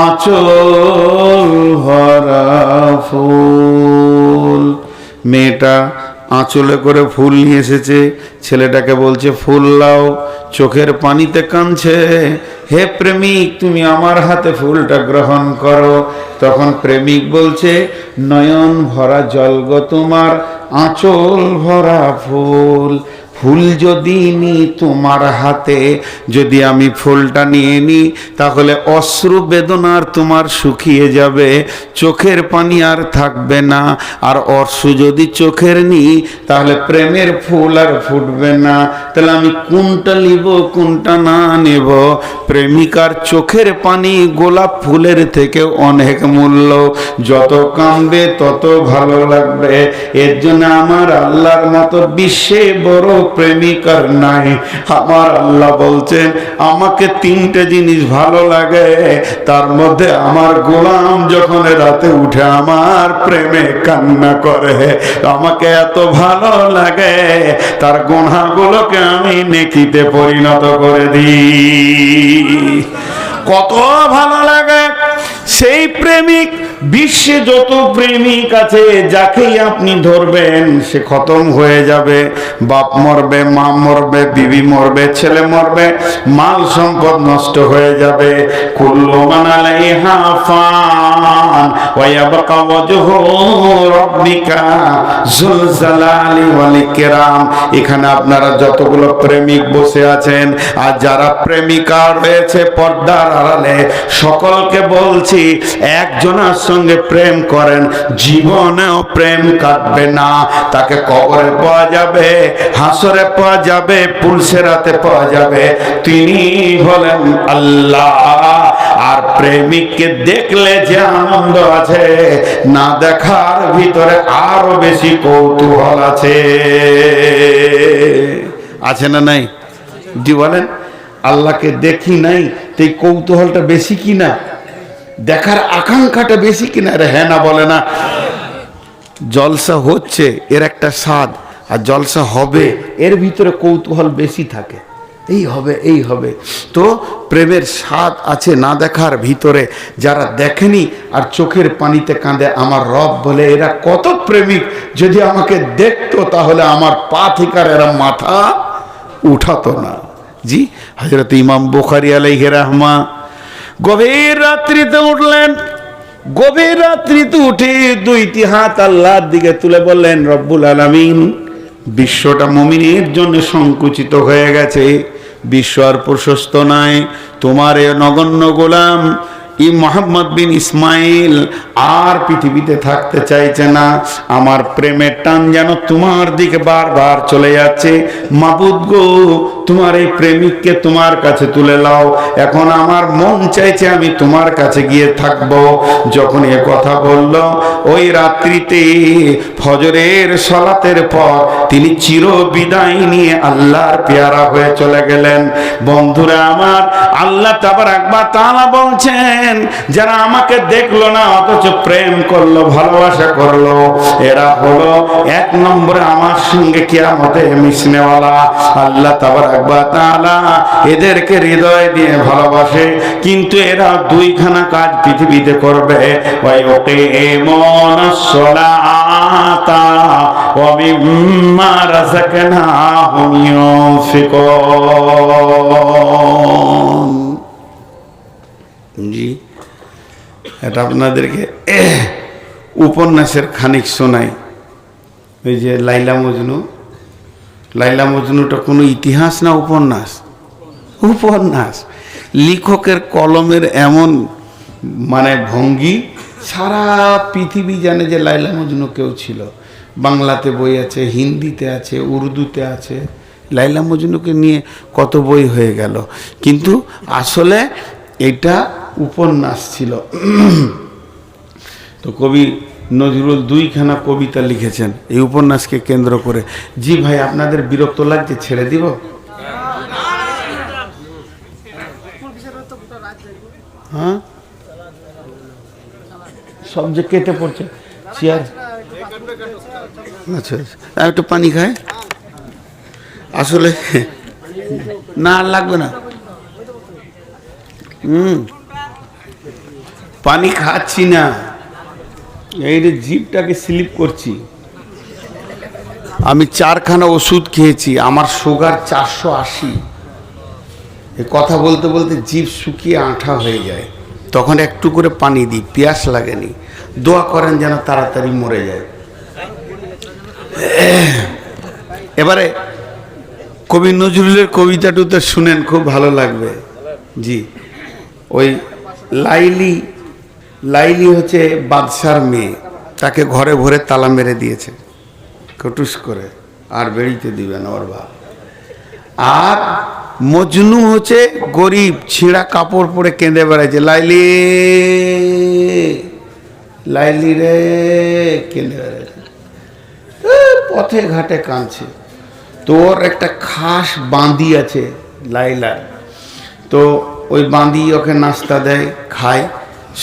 আঁচল ভরা ফুল। মেয়েটা আঁচলে করে ফুল নিয়ে এসেছে, ছেলেটাকে বলছে ফুল লাও, চোখের পানিতে কাঁদছে, হে প্রেমিক তুমি আমার হাতে ফুলটা গ্রহণ করো। তখন প্রেমিক বলছে, নয়ন ভরা জল গো তোমার, আঁচল ভরা ফুল। ফুল যদি নি তোমার হাতে, যদি আমি ফুলটা নিয়ে নিই, তাহলে অশ্রু বেদনার তোমার শুকিয়ে যাবে, চোখের পানি আর থাকবে না। আর অশ্রু যদি চোখের নিই, তাহলে প্রেমের ফুল আর ফুটবে না। তাহলে আমি কোনটা নিব কোনটা না নেব? প্রেমিকার চোখের পানি গোলাপ ফুলের থেকে অনেক মূল্য। যত কাঁদবে তত ভালো লাগবে। এর জন্য আমার আল্লাহর মতো বিশ্বে বড় প্রেমিকার নাই। আমার আল্লাহ বলছেন আমাকে তিনটে জিনিস ভালো লাগে, তার মধ্যে আমার গোলাম যখন রাতে উঠে আমার প্রেমে কান্না করে, আমাকে এত ভালো লাগে তার গুনাহগুলোকে আমি নেকিতে পরিণত করে দিই। কত ভালো লাগে সেই প্রেমিক। বিশ্বে যত প্রেমিক আছে যাকেই আপনি ধরবেন সে খতম হয়ে যাবে। বাপ মরবে, মা মরবে, বিবি মরবে, ছেলে মরবে, মাল সম্পদ নষ্ট হয়ে যাবে। কুল্লু মান আলাইহা ফান ওয়া ইয়াবকা ওয়াজহু রাব্বিকা যুল জালালি ওয়াল ইকরাম। এখানে আপনারা যতগুলো প্রেমিক বসে আছেন আর যারা প্রেমিকা রয়েছে পর্দার আড়ালে, সকলকে বলছি একজনের সঙ্গে প্রেম করেন, জীবনেও প্রেম কাটবে না। তাকে কবরে পাওয়া যাবে, হাসরে পাওয়া যাবে, পুলসেরাতে পাওয়া যাবে। তিনি হলেন আল্লাহ। আর প্রেমিককে দেখলে যে আনন্দ আছে, না দেখার ভিতরে আরো বেশি কৌতূহল আছে। আছে না নাই? জি বলেন। আল্লাহকে দেখি নাই তো এই কৌতূহলটা বেশি কিনা, দেখার আকাঙ্ক্ষাটা বেশি কিনা? আরে হ্যাঁ না বলে না? জলসা হচ্ছে এর একটা স্বাদ, আর জলসা হবে এর ভিতরে কৌতূহল বেশি থাকে। এই হবে, এই হবে। তো প্রেমের স্বাদ আছে না দেখার ভিতরে। যারা দেখেনি আর চোখের পানিতে কাঁদে আমার রব বলে, এরা কত প্রেমিক। যদি আমাকে দেখতো তাহলে আমার পা থেকে এরা মাথা উঠাতো না। জি, হযরত ইমাম বুখারী আলাইহি রাহমা গভীর রাত্রিতে উঠলেন। গভীর রাত্রিতে উঠে দুইটি হাত আল্লাহর দিকে তুলে বললেন, রব্বুল আলামিন, বিশ্বটা মুমিনের জন্য সংকুচিত হয়ে গেছে, বিশ্ব আর প্রশস্ত নাই। তোমার এ নগণ্য গোলাম মোহাম্মদ বিন ইসমাইল আর পৃথিবীতে থাকতে চাইছে না। আমার প্রেমের টান যেন তোমার দিকে বারবার চলে যাচ্ছে। মাবুদ গো, তোমার এই প্রেমিককে তোমার কাছে তুলে নাও। এখন আমার মন চাইছে আমি তোমার কাছে গিয়ে থাকবো। যখন এ কথা বলল, ওই রাত্রিতে ফজরের সালাতের পর তিনি চির বিদায় নিয়ে আল্লাহর পেয়ারা হয়ে চলে গেলেন। বন্ধুরা আমার, আল্লাহ তাবারাক ওয়া তাআলা বলছেন, যারা আমাকে দেখলো না অথচ প্রেম করলো, ভালোবাসা করলো, এরা হলো এক নম্বরে আমার সঙ্গে কিয়ামতে মিশনেওয়ালা। আল্লাহ তাবারাক ওয়া তাআলা এদেরকে হৃদয় দিয়ে ভালোবাসে, কিন্তু এরা দুইখানা কাজ পৃথিবীতে করবে। ওয়া ইউকিমুনাস সালাতা ওয়া মিম্মা রাযাকনাহুম ইউনফিকুন। জি, এটা আপনাদেরকে উপন্যাসের খানিক শোনাই। ওই যে লাইলা মজনু, লাইলা মজনুটা কোনো ইতিহাস না উপন্যাস? উপন্যাস। লেখকের কলমের এমন মানে ভঙ্গি, সারা পৃথিবী জানে যে লাইলা মজনু কেউ ছিল। বাংলাতে বই আছে, হিন্দিতে আছে, উর্দুতে আছে। লাইলা মজনুকে নিয়ে কত বই হয়ে গেল, কিন্তু আসলে এটা উপন্যাস ছিল। তো কবি নজরুল দুইখানা কবিতা লিখেছেন এই উপন্যাসকে কেন্দ্র করে। জি ভাই, আপনাদের বিরক্ত লাগছে? ছেড়ে দিব? হ্যাঁ, সব যে কেটে পড়ছে চেয়ার। আচ্ছা আচ্ছা, আর একটু পানি খায়? আসলে না, আর লাগবে না। পানি খাচ্ছি না, এই যে জিভটাকে স্লিপ করছি। আমি 4খানা ওষুধ খেয়েছি, আমার সুগার 480। এই কথা বলতে বলতে জিভ শুকিয়ে আঠা হয়ে যায়, তখন একটু করে পানি দিই, পিয়াস লাগেনি। দোয়া করেন যেন তাড়াতাড়ি মরে যায়। এবারে কবি নজরুলের কবিতাটুতে শুনেন, খুব ভালো লাগবে। জি, ওই লাইলি, লাইলি হচ্ছে বাদশার মেয়ে, তাকে ঘরে ভরে তালা মেরে দিয়েছে কটুস করে, আর বেরিতে দিবে না ওর বাপ। আর মজনু হচ্ছে গরিব, ছিঁড়া কাপড় পরে কেঁদে বেড়াচ্ছে, লাইলি লাইলি রে কেঁদে বেড়াচ্ছে, পথে ঘাটে কাঁদছে। তোর একটা খাস বাঁধি আছে লাইলার, তো ওই বাঁধি ওকে নাস্তা দেয়, খায়।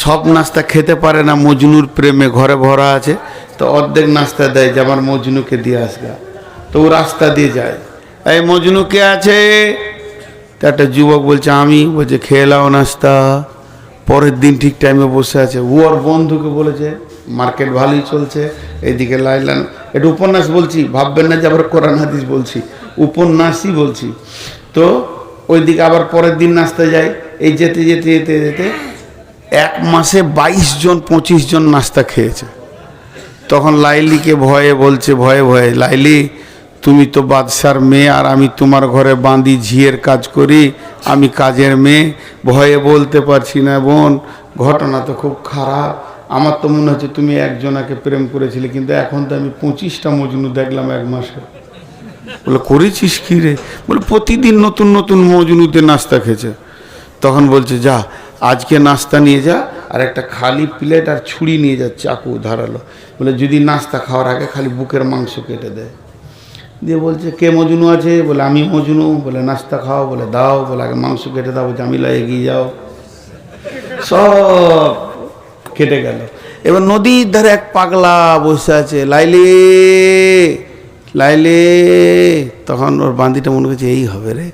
সব নাস্তা খেতে পারে না, মজনুর প্রেমে ঘরে ভরা আছে, তো অর্ধেক নাস্তা দেয় যে আমার মজনুকে দিয়ে আসগা। তো ও রাস্তা দিয়ে যায়, এই মজনু কে আছে? তো একটা যুবক বলছে আমি, বলছে খেয়ে লাও নাস্তা। পরের দিন ঠিক টাইমে বসে আছে, ও ওর বন্ধুকে বলেছে মার্কেট ভালোই চলছে, এইদিকে লাইলা, এটা উপন্যাস বলছি, ভাববেন না যে আবার কোরআন হাদিস বলছি, উপন্যাসই বলছি। তো ওইদিকে আবার পরের দিন নাস্তা যায়, এই যেতে যেতে যেতে যেতে 1 মাসে 22 জন 25 জন নাস্তা খেয়েছে। তখন লাইলিকে ভয়ে বলছে, ভয়ে ভয়ে, লাইলি তুমি তো বাদশার মেয়ে, আর আমি তোমার ঘরে বাঁধি ঝিয়ের কাজ করি, আমি কাজের মেয়ে, ভয়ে বলতে পারছি না বোন, ঘটনা তো খুব খারাপ। আমার তো মনে হচ্ছে তুমি একজনাকে প্রেম করেছিলে, কিন্তু এখন তো আমি 25টা মজনু দেখলাম 1 মাসে। বলে করেছিস কি রে? বলে প্রতিদিন নতুন নতুন মজনুতে নাস্তা খেয়েছে। তখন বলছে যা আজকে নাস্তা নিয়ে যা, আর একটা খালি প্লেট আর ছুরি নিয়ে যা, চাকু ধারালো। বলে যদি নাস্তা খাওয়ার আগে খালি বুকের মাংস কেটে দেয়। দিয়ে বলছে কে মজনু আছে? বলে আমি মজনু। বলে নাস্তা খাও? বলে দাও। বলে আগে মাংস কেটে দাও। জামিলা এগিয়ে যাও। সব কেটে গেল। এবার নদীর ধারে এক পাগলা বসে আছে, লাইলি লাইলি। তখন ওর বান্দিটা মনে করছে এই হবে রে,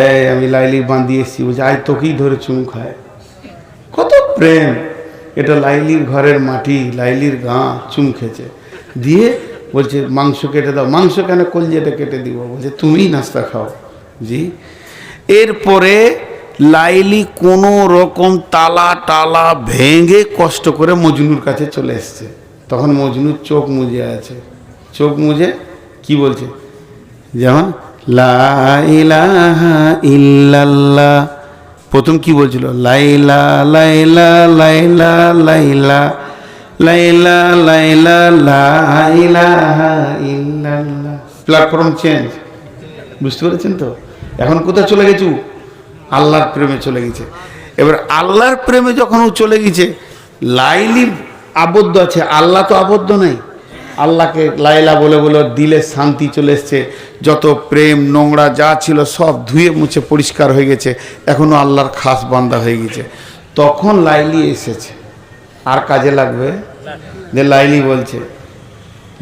এই আমি লাইলির বান্দি এসেছি। বলছে আয় তোকেই ধরে চুমু খায়। কত প্রেম! এটা লাইলির ঘরের মাটি, লাইলির গা, চুম খেয়েছে। দিয়ে বলছে মাংস কেটে দাও। মাংস কেন? কলজেটা কেটে দিব। বলছে তুমিই নাস্তা খাও। জি। এরপরে লাইলি কোনো রকম তালা টালা ভেঙে কষ্ট করে মজনুর কাছে চলে এসছে। তখন মজনুর চোখ মুজে আছে, চোখ মুজে কি বলছে, যেমন লা ইলাহা ইল্লাল্লাহ। প্রথম কি বলছিল? লাইলা লাইলা লাইলা লাইলা লাইলা লাইলা লা ইলাহা ইল্লাল্লাহ। প্ল্যাটফর্ম চেঞ্জ, বুঝতে পেরেছেন তো? এখন কোথায় চলে গেছু? আল্লাহর প্রেমে চলে গেছে। এবার আল্লাহর প্রেমে যখন ও চলে গেছে, লাইলি আবদ্ধ আছে, আল্লাহ তো আবদ্ধ নাই। আল্লাহকে লাইলা বলে বলে দিলে শান্তি চলে এসছে, যত প্রেম নোংরা যা ছিল সব ধুয়ে মুছে পরিষ্কার হয়ে গেছে, এখনো আল্লাহর খাস বান্দা হয়ে গেছে। তখন লাইলি এসেছে, আর কাজে লাগবে। যে লাইলি বলছে,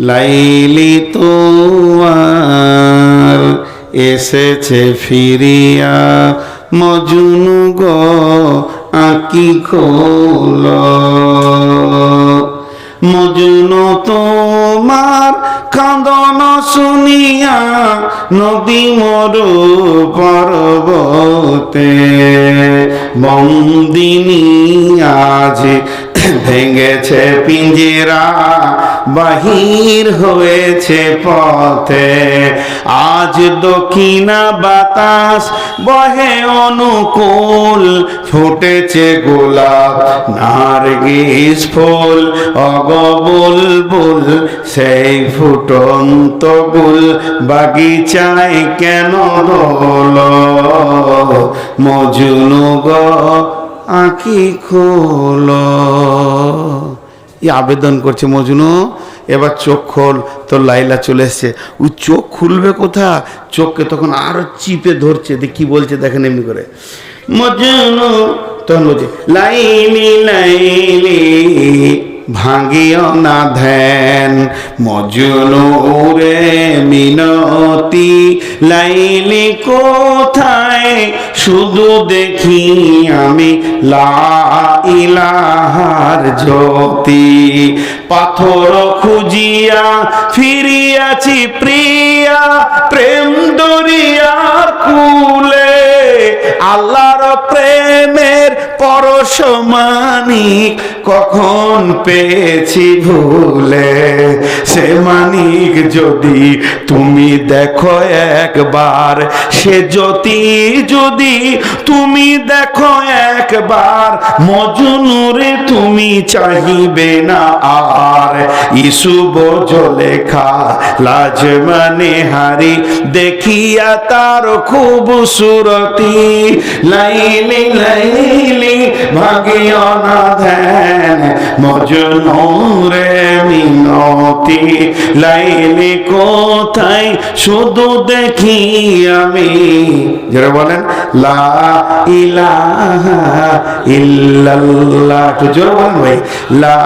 লাইলি তোমার এসেছে ফিরিয়া, মজনু গো আঁকি খোল, মজনু তোমার কাঁদন শুনিয়া, নদী মরু পর্বতে, বন্দিনী আজ ভেঙেছে পিঞ্জিরা, বাহির হয়েছে পথে, আজ দক্ষিণা বাতাস বহে অনুকূল, ফুটেছে গোলাপ নার্গিস ফুল, অগ বুলবুল সেই ফুটন্ত গুল, বাগিচায় কেন দোল, মজনু গো আঁখি খোল। আবেদন করছে মজনু, এবার চোখ খোল। তো লাইলা চলে এসছে। ও চোখ খুলবে কোথা? চোখকে তখন আরো চিপে ধরছে। কি বলছে দেখেন এমনি করে, মজনু। তখন বলছে লাইলি লাইলি ভাঙিও না ধ্যান, মজনু রে মিনতি, লাইলি কোথায় শুধু দেখি আমি লা ইলাহার জ্যোতি, পাথর খুঁজিয়া ফিরিয়াছি প্রিয়া, প্রেম দরিয়ার কুলে, আল্লাহর প্রেমের পরশমানিক কখন পেয়েছি ভুলে, সে মানিক যদি তুমি দেখো একবার, সে জ্যোতি যদি তুমি দেখো একবার, মজনুরে তুমি চাহিবে না আর। ইসুব জলেখা লাজমানে হারি, দেখিয়া তার খুবসুরতি, লাইলি লাইলি ভাগিও না ধ্যান, মজনুরে মিনতি, লাইলি কোথায় শুধু দেখি আমি। যারা বলেন লা ইলাহা ইল্লাল্লাহ, তো জোরে বলেন ভাই, লা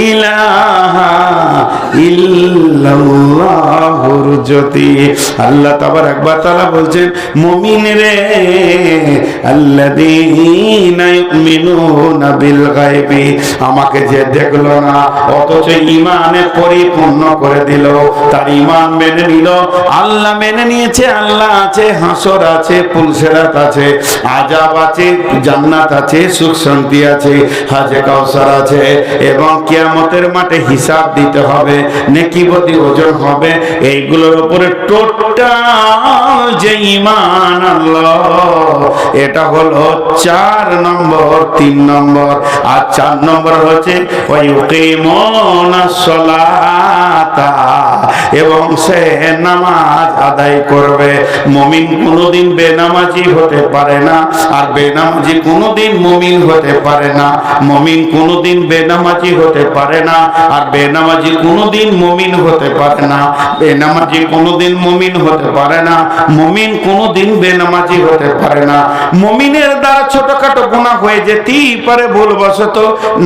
ইলাহা ইল্লাল্লাহুর জ্যোতি। আল্লাহ তাবারক ওয়া তাআলা বলছেন, মুমিন রে আল্লাযীনা ইউমিনুনা বিল গায়বি, আমাকে যে দেখলো না অথচ ঈমানে পরিপূর্ণ করে দিল, তার ঈমান মেনে নিল, আল্লাহ মেনে নিয়েছে, আল্লাহ আছে, হাসর আছে, পুলসিরাত আছে, আযাব আছে, জান্নাত আছে, সুখ শান্তি আছে, হাজে কাউসার আছে, এবং কিয়ামতের মাঠে হিসাব দিতে হবে, নেকি বদি ওজন হবে। এইগুলোর উপরে টোটাল যে ঈমান আল্লাহ, এটা হলো 4 নম্বর, 3 নম্বর। আর 4 নম্বর হচ্ছে ওয়ায়ুকিমুনাস সালাতা, এবং সে নামাজ আদায় করবে। মুমিন কোনোদিন বেনামাজি হতে পারে না, আর বেনামাজি কোনোদিন মুমিন হতে পারে না। মুমিন কোনোদিন বেনামাজি হতে পারে না, আর বেনামাজি কোনোদিন মুমিন হতে পারে না। বেনামাজি কোনোদিন মুমিন হতে পারে না, মুমিন কোনোদিন বেনামাজি হতে পারে না। মুমিনের দ্বারা ছোটখাটো গুনাহ হয়ে যেতেই পারে, ভুলবশত,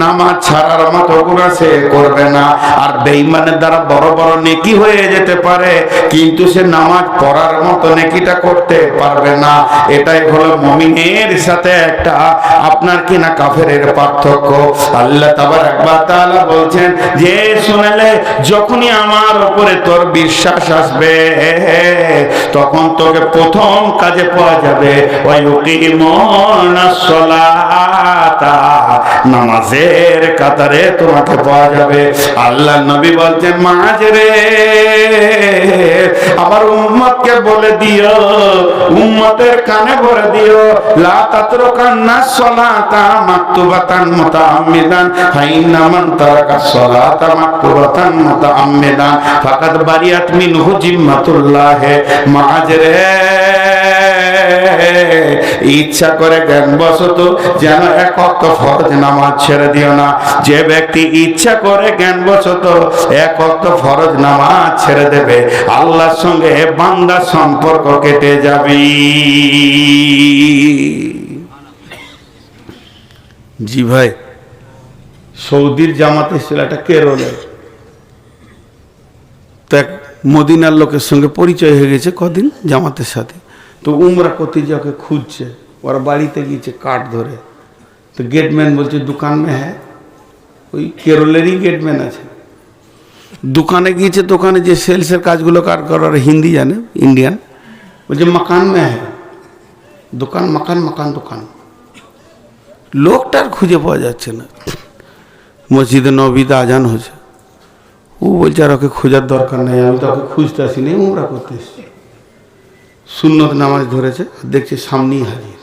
নামাজ ছাড়ার মতো গুনাহ সে করবে না। আর বেঈমানের দ্বারা বড় বড় নেকি হয়ে যেতে পারে, কিন্তু সে নামাজ পড়ার মতো নেকিটা করতে পারবে না। এটাই হলো মুমিনের সাথে একটা আপনার কিনা কাফেরের পার্থক্য। আল্লাহ তাবারক ওয়া তাআলা বলছেন যে শুনলে যখনই আমার উপরে তোর বিশ্বাস আসবে, তখন তোকে প্রথম কাজে পাওয়া যাবে ওয়ায়ুকিমুনাস সালাতা, নামাজের কাতারে তোমাকে পাওয়া যাবে। আল্লাহ নবী বলছেন, মাঝ রে আবার উম্মতকে বলে দিও, উম্মতের কানে ভরে দিও, লা তাতরুকান্নাস সালাতা মাকতুবাতান মুতাআম্মিদান, ফাইন্না মান তারাকাস সালাতা মাকতুবাতান মুতাআম্মিদান ফাকাদ বারিয়াত মিনহু জিম্মাতুল্লাহ। মাঝ রে ইচ্ছা করে জ্ঞানবশত যেন এক ওয়াক্ত ফরজ নামাজ ছেড়ে দিও না। যে ব্যক্তি ইচ্ছা করে জ্ঞানবশত এক ওয়াক্ত ফরজ নামাজ ছেড়ে দেবে, আল্লাহর সঙ্গে বান্দার সম্পর্ক কেটে যাবে। জি ভাই, সৌদির জামাত এসেছিল একটা কেরলে, তো এক মদিনার লোকের সঙ্গে পরিচয় হয়ে গেছে কদিন জামাতের সাথে। তো উমরা করতে যে ওকে খুঁজছে, ওরা বাড়িতে গিয়েছে কাঠ ধরে। তো গেটম্যান বলছে দোকান মে হ্যাঁ, ওই কেরলেরই গেটম্যান আছে। দোকানে গিয়েছে, দোকানে যে সেলসের কাজগুলো কার করার হিন্দি জানে, ইন্ডিয়ান, বলছে মাকান মে হ্যাঁ, দোকান মাকান, মাকান দোকান। লোকটার খুঁজে পাওয়া যাচ্ছে না। মসজিদে নবীতে আজান হচ্ছে, ও বলছে আর ওকে খোঁজার দরকার নেই, আমি তো ওকে খুঁজতে আসিনি, উমরা করতে এসেছি। সুন্নত নামাজ ধরেছে, দেখছে সামনেই হাজির,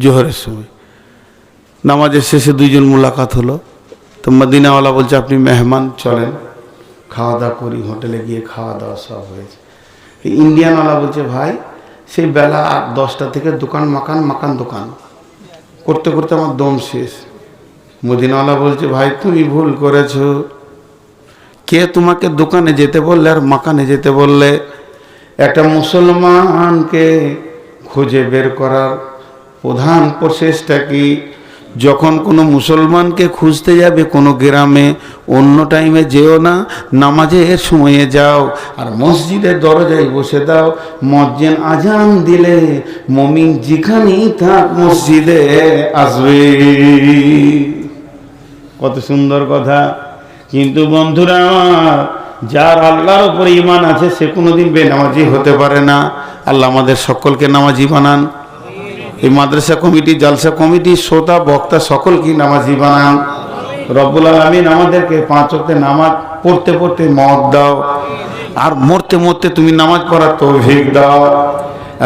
জোহরের সময়। নামাজের শেষে 2 জন মোলাকাত হলো। তো মদিনাওয়ালা বলছে আপনি মেহমান, চলেন খাওয়া দাওয়া করি। হোটেলে গিয়ে খাওয়া দাওয়া সব হয়েছে। ইন্ডিয়ানওয়ালা বলছে ভাই সেই বেলা 10টা থেকে দোকান মাকান, মাকান দোকান করতে করতে আমার দম শেষ। মদিনাওয়ালা বলছে ভাই তুমি ভুল করেছো, কে তোমাকে দোকানে যেতে বললে আর মাকানে যেতে বললে? একটা মুসলমানকে খুঁজে বের করার প্রধান প্রচেষ্টা কি? যখন কোনো মুসলমানকে খুঁজতে যাবে কোনো গ্রামে, অন্য টাইমে যেও না, নামাজের সময়ে যাও, আর মসজিদের দরজায় বসে দাও। মুয়াজ্জিন আজান দিলে মুমিন যেখানেই থাক মসজিদে আসবে। কত সুন্দর কথা। কিন্তু বন্ধুরা, যার আল্লাহর উপর ঈমান আছে সে কোনোদিন বেনামাজি হতে পারে না। আল্লাহ আমাদের সকলকে নামাজি বানান। এই মাদ্রাসা কমিটি, জালসা কমিটি, শ্রোতা বক্তা সকল কি নামাজি বানান। রব্বুল আলামিন আমাদেরকে 5 ওয়াক্তে নামাজ পড়তে পড়তে মওত দাও, আর মরতে মরতে তুমি নামাজ পড়ার তৌফিক দাও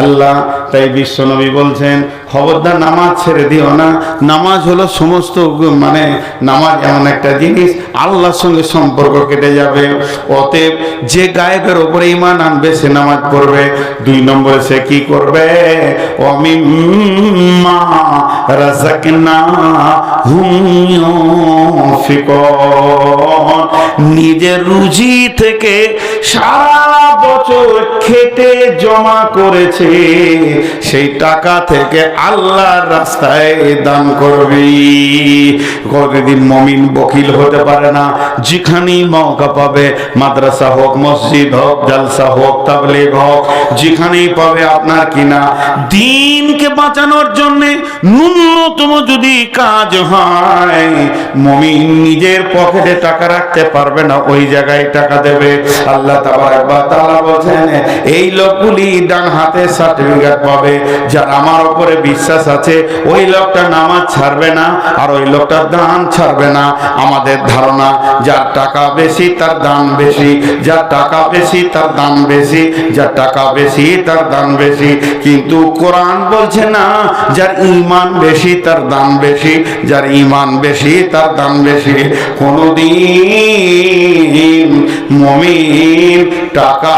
আল্লাহ। তাই বিশ্বনবী বলছেন, খবরদার নামাজ ছেড়ে দিও না। নামাজ হলো সমস্ত, মানে নামাজ এমন একটা জিনিস আল্লাহর সঙ্গে সম্পর্ক কেটে যাবে। অতএব যে গায়েবের ওপরে ঈমান আনবে সে নামাজ পড়বে। 2 নম্বরে সে কি করবে? ওয়ামিম্মা রাযাকনাহুম ইউনফিকুন, নিজের রুজি থেকে সারা বছর খেটে জমা করেছে সেই টাকা থেকে আল্লাহর রাস্তায় দান করবি। কোনদিন মুমিন বকিল হতে পারে না। যেখানেই মওকা পাবে, মাদ্রাসা হোক, মসজিদ হোক, জালসা হোক, তাবলীগ হোক, যেখানেই পাবে আপনার কিনা দ্বীনকে বাঁচানোর জন্য ন্যূনতম যদি কাজ হয়, মুমিন নিজের পকেটে টাকা রাখতে পারবে না, ওই জায়গায় টাকা দেবে। আল্লাহ তাবারক ওয়া তাআলা বলেন, এই লোকগুলি ডান হাতে সার্টিফিকেট পাবে, যার আমার উপরে বিশ্বাস আছে ওই লোকটা নামাজ ছাড়বে না, আর ওই লোকটা দান ছাড়বে না। আমাদের ধারণা যার টাকা বেশি তার দান বেশি, যার টাকা বেশি তার দান বেশি, যার টাকা বেশি তার দান বেশি। কিন্তু কোরআন বলছে না, যার ঈমান বেশি তার দান বেশি, যার ঈমান বেশি তার দান বেশি। কোনদিন মুমিন টাকা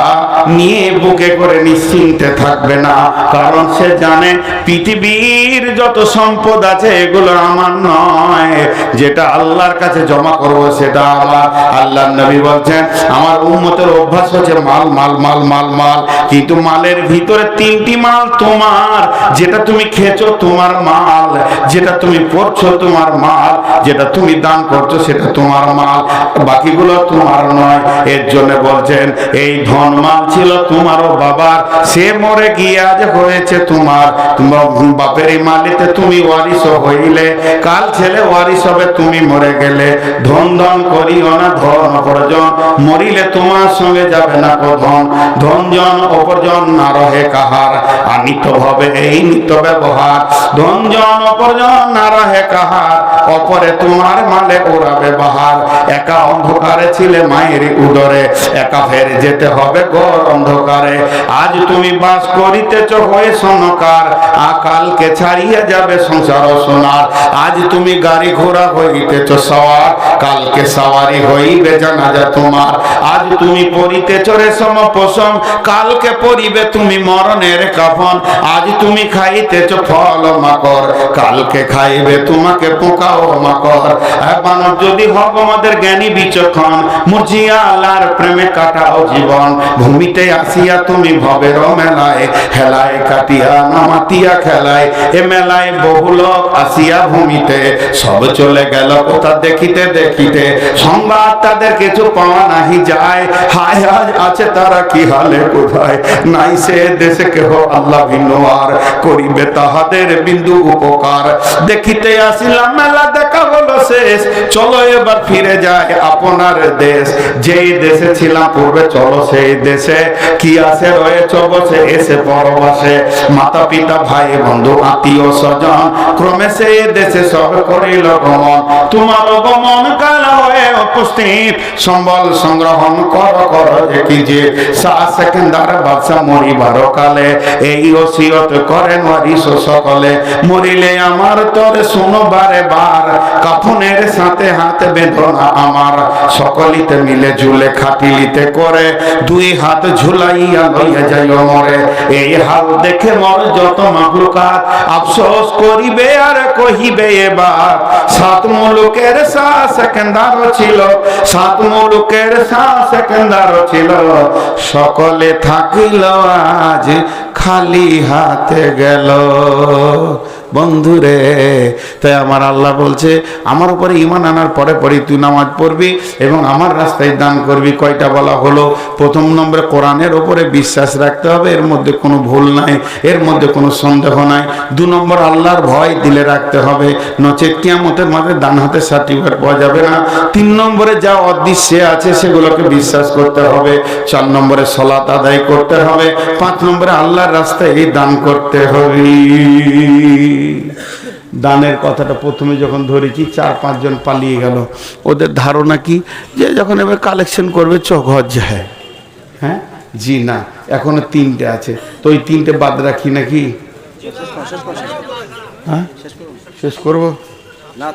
নিয়ে বুকে করে নিশ্চিন্তে থাকবে না, কারণ সে জানে পৃথিবীর যত সম্পদ আছে এগুলো আমার নয়, যেটা আল্লাহর কাছে জমা করব সেটা আমার। আল্লাহর নবী বলছেন, আমার উম্মতের অভ্যাস হচ্ছে মাল মাল মাল মাল মাল, কিন্তু মালের ভিতরে 3টি মাল তোমার। যেটা তুমি খেয়েছো তোমার মাল, যেটা তুমি পড়ছো তোমার মাল, যেটা তুমি দান করছো সেটা তোমার মাল, বাকিগুলো তোমার নয়। এর জন্য বলছেন, এই ধন মাল ছিল তোমারও বাবার, সে মরে গিয়ে আজ হয়েছে তোমার। তোমার বাপের মালিতে তুমি ওয়ারিস হইলে, কাল ছেলে ওয়ারিস হবে তুমি মরে গেলে। ধন ধন করিও না ধন অপরজন, মরিলে তোমার সঙ্গে যাবে না কো ধন। ধন জন অপরজন না রহে কাহার, আর নিত্য ভাবে এই নিত্য ব্যবহার। ধন জন অপরজন না রহে কাহার, অপরে তোমার মালে ওরাবে বাহার। একা অন্ধকারে ছিলে মায়ের উদরে, একা ফের যেতে হবে ঘোর অন্ধকারে। আজ তুমি বাস করিতেছ হয়ে সনকার, আকালকে ছাড়িয়ে যাবে সংসার সোনার। আজ তুমি গাড়ি ঘোড়া হইতেছ সওয়ার, কালকে সওয়ারি হইবে জানাজা তোমার। আজ তুমি পরিতেছ রেশম পশম, কালকে পরিবে তুমি মরণের কাফন। আজ তুমি খাইতেছ ফল মাকড়, কালকে খাইবে তোমাকে পোকা ও মাকড়। মানব যদি হব আমাদের জ্ঞানী বিচক্ষণ, মুজিয়া আল্লাহর প্রেমে কাটাও জীবন। ভূমিতে আসিয়া তুমি ভবের মেলায়, হেলায় কাটিয়া নামাতিয়া খেলায়। এ মেলায় বহু লোক আসিয়া ভূমিতে, সব চলে গেল কোথা দেখিতে দেখিতে। সংবাদ তাদের কিছু পাওয়া নাহি যায়, হায় আজ আছে তারা কি হালে কোথায়। নাই সে দেশে কেহ আল্লাহ ভিন্ন আর, করিবে তাহাদের বিন্দু উপকার। দেখিতে আসিলাম মেলা দেখা হলো শেষ, চলো এবার ফিরে যায় আপনার দেশ। যেই দেশে ছিলাম পূর্বে চলো সেই দেশে, কি আছে রয়েছ বসে এসে পরবাসে। মাতা পিতা ভাই বন্ধু আত্মীয় স্বজন, ক্রমে সেই দেশে সব করিল গমন। তোমার গমন কাল হয়ে উপস্থিত, সম্বল সংগ্রহণ কর কর দেখি যে। শাহ সেকেন্দার বাদশা মরিবার কালে, এই ওসিয়ত করেন ওয়ারিস সকলে। মরিলে আমার তোরে শুনো বারে বার, কাফনের সাথে হাত বেঁধনা আমার। সকলিতে মিলে ঝুলে খাটিলিতে করে, 2 হাত ঝুলাইয়া লইয়া যাইও মরে। এই হাল দেখে মর যত মাখলুকাত, আফসোস করিবে আর কহিবে এবার। 7 মুলুকের শাহ সেকেন্দার ছিল, 7 মুলুকের শাহ সেকেন্দার ছিল। সকলে থাকিল আজ খালি হাতে গেল। বন্ধুরে। তাই আমার আল্লাহ বলছে আমার উপরে ঈমান আনার পরে পরে তুই নামাজ পড়বি এবং আমার রাস্তায় দান করবি। কয়টা বলা হলো? প্রথম নম্বরে কোরআনের উপরে বিশ্বাস রাখতে হবে, এর মধ্যে কোনো ভুল নাই, এর মধ্যে কোনো সন্দেহ নাই। 2 নম্বর আল্লাহর ভয় দিলে রাখতে হবে, নচেত কিয়ামতের মাঠে ডান হাতে সার্টিফিকেট পাওয়া যাবে না। 3 নম্বরে যা অদৃশ্যে আছে সেগুলোকে বিশ্বাস করতে হবে। 4 নম্বরে সালাত আদায় করতে হবে। 5 নম্বরে আল্লাহর রাস্তায় এই দান করতে হবে। দানের কথাটা প্রথমে যখন ধরেছি 4-5 জন পালিয়ে গেল। ওদের ধারণা কি যে যখন এবার কালেকশন করবে ঘর যায়। হ্যাঁ জি না, এখনো 3টে আছে, তো ওই 3টে বাদ রাখি নাকি? হ্যাঁ শেষ করবো না,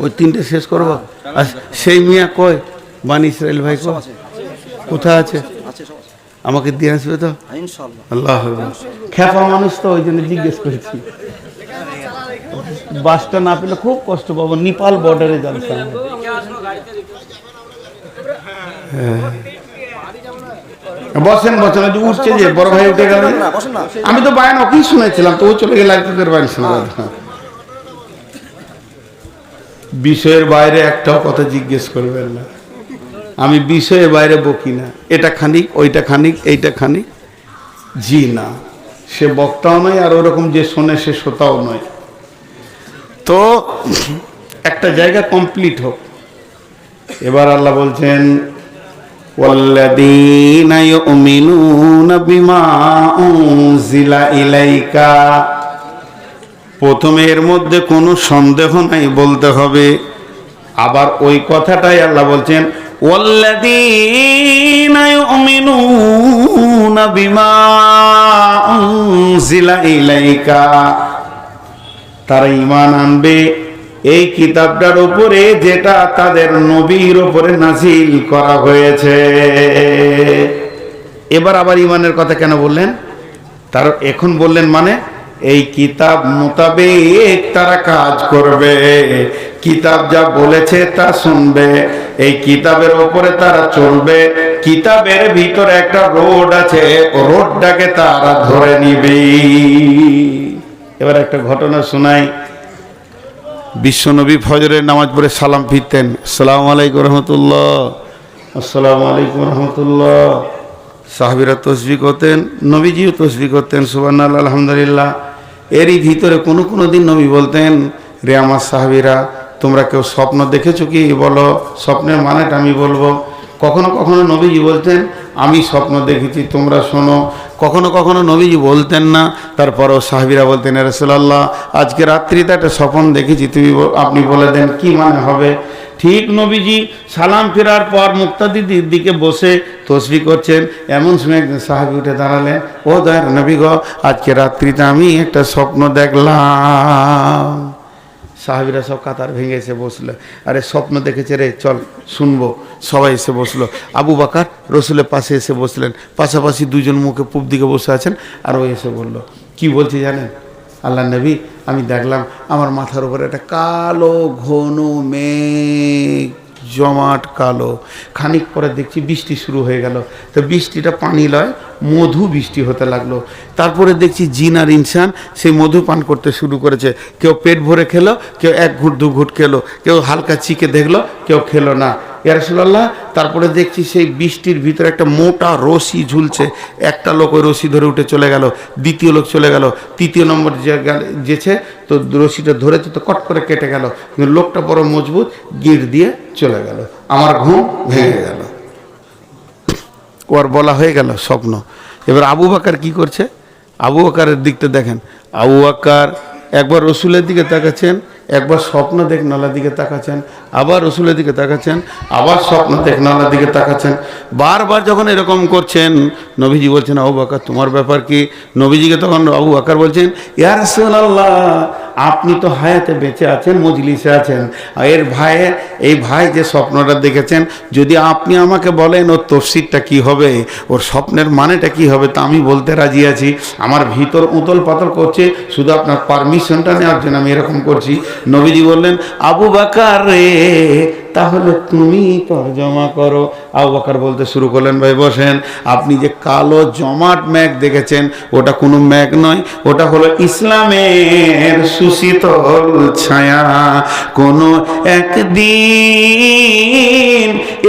ওই 3টে শেষ করবো। আর সেই মিয়া কই? বানি ইসরাইল ভাই কোথায় আছে? আমাকে দিয়ে আসবে তো? আল্লাহ খেপা মানুষ তো, ওই জন্য জিজ্ঞেস করেছি। বাসটা না পেলে খুব কষ্ট পাবো, নেপাল বর্ডারে যাচ্ছে। বসেন বসেন, উঠছে যে বড় ভাই উঠে গেল। আমি তো বায়ান ওকেই শুনেছিলাম, তো ও চলে গেলে তোদের বায়ান শোনা। বিষয়ের বাইরে একটাও কথা জিজ্ঞেস করবেন না, আমি বিষয়ের বাইরে বকি না। এটা খানিক, ওইটা খানিক, এইটা খানিক, জি না। সে বক্তাও নয়, আর ওরকম যে শোনে সে শ্রোতাও নয়। তো একটা জায়গা কমপ্লিট হোক। এবার আল্লাহ বলছেন ওয়াল্লাযীনা ইউমিনুনা বিমা উনজিলা ইলাইকা। প্রথমে এর মধ্যে কোনো সন্দেহ নাই বলতে হবে। আবার ওই কথাটাই আল্লাহ বলছেন ওয়াল্লাযীনা ইউমিনুনা বিমা উনজিলা ইলাইকা। তারা ঈমান আনবে এই কিতাবটার উপরে যেটা তাদের নবীর উপরে নাজিল করা হয়েছে। এবার আবার ঈমানের কথা কেন বললেন? তার এখন বললেন মানে এই কিতাব মোতাবেক তারা কাজ করবে, কিতাব যা বলেছে তা শুনবে, এই কিতাবের উপরে তারা চলবে। কিতাবের ভিতরে একটা রোড আছে, রোডটাকে তারা ধরে নিবে। এবার একটা ঘটনা শোনাই। বিশ্বনবী ফজরের নামাজ পড়ে সালাম ফিরতেন, আসসালামু আলাইকুম রহমতুল্লাহ, আসসালামু আলাইকুম রহমতুল্লাহ। সাহাবীরা তসবিহ করতেন, নবীজিও তসবিহ করতেন, সুবহানাল্লাহ আলহামদুলিল্লাহ। এরই ভিতরে কোনো দিন নবী বলতেন, রে আমার সাহাবীরা, তোমরা কেউ স্বপ্ন দেখেছো কি? বলো, স্বপ্নের মানেটা আমি বলবো। কখনো কখনো নবীজি বলতেন, আমি স্বপ্ন দেখেছি, তোমরা শোনো। কখনো কখনো নবীজি বলতেন না, তারপরেও সাহাবীরা বলতেন, ইয়া রাসূলুল্লাহ, আজকে রাত্রিতে একটা স্বপ্ন দেখেছি, আপনি বলে দেন কি মানে হবে। ঠিক নবীজি সালাম ফেরার পর মুক্তাদির দিকে বসে তসবিহ করছেন, এমন সময় একজন সাহাবী উঠে দাঁড়ালেন, ও দয়ার নবী গো, আজকে রাত্রিতে আমি একটা স্বপ্ন দেখলাম। সাহাবীরা সব কাতার ভেঙে এসে বসলো, আরে স্বপ্ন দেখেছে রে, চল শুনবো। সবাই এসে বসলো। আবু বকর রসুলের পাশে এসে বসলেন, পাশাপাশি 2 জন মুখে পূব দিকে বসে আছেন। আর ও এসে বলল, কি বলছি জানেন আল্লাহ নবী, আমি দেখলাম আমার মাথার উপরে একটা কালো ঘন মেঘ, জমাট কালো। খানিক পরে দেখছি বৃষ্টি শুরু হয়ে গেল। তো বৃষ্টিটা পানি লয়, মধু বৃষ্টি হতে লাগলো। তারপরে দেখছি জিন আর ইনসান সেই মধু পান করতে শুরু করেছে। কেউ পেট ভরে খেলো, কেউ 1 ঘুট 2 ঘুট খেলো, কেউ হালকা চিকে দেখলো, কেউ খেলো না। ইয়া রাসূলুল্লাহ, তারপরে দেখছি সেই বৃষ্টির ভিতরে একটা মোটা রশি ঝুলছে। একটা লোক ওই রশি ধরে উঠে চলে গেল, দ্বিতীয় লোক চলে গেল, তৃতীয় নম্বর যেছে তো রশিটা ধরেছে, তো কট করে কেটে গেল। কিন্তু লোকটা বড় মজবুত, গিঁট দিয়ে চলে গেল। আমার ঘুম ভেঙে গেল। ওর বলা হয়ে গেল স্বপ্ন। এবার আবু বকর কি করছে? আবু বকরের দিকটা দেখেন। আবু বকর একবার রসুলের দিকে তাকাচ্ছেন, একবার স্বপ্ন দেখনালার দিকে তাকাচ্ছেন, আবার রসুলের দিকে তাকাচ্ছেন, আবার স্বপ্ন দেখনালার দিকে তাকাচ্ছেন। বারবার যখন এরকম করছেন, নবীজি বলছেন, আবু বকর তোমার ব্যাপার কি? নবীজিকে তখন আবু বকর বলছেন, ইয়া রাসূলুল্লাহ, আপনি তো হায়াতে বেঁচে আছেন, মজলিসে আছেন, আর এই ভাই যে স্বপ্নটা দেখেছেন, যদি আপনি আমাকে বলেন ওর তফসিরটা কি হবে, ওর স্বপ্নের মানেটা কি হবে, তা আমি বলতে রাজি আছি। আমার ভিতর উতল পাতল করছে, শুধু আপনার পারমিশনটা নেওয়ার জন্য আমি এরকম করছি। নবীজি বললেন, আবু বকর রে, তাহলে তুমি তরজমা করো। আবু বকর বলতে শুরু করলেন, ভাই বসেন, আপনি যে কালো জমাট মেঘ দেখেছেন ওটা কোনো মেঘ নয়, ওটা হলো ইসলামের সুশীতল ছায়া। কোনো একদিন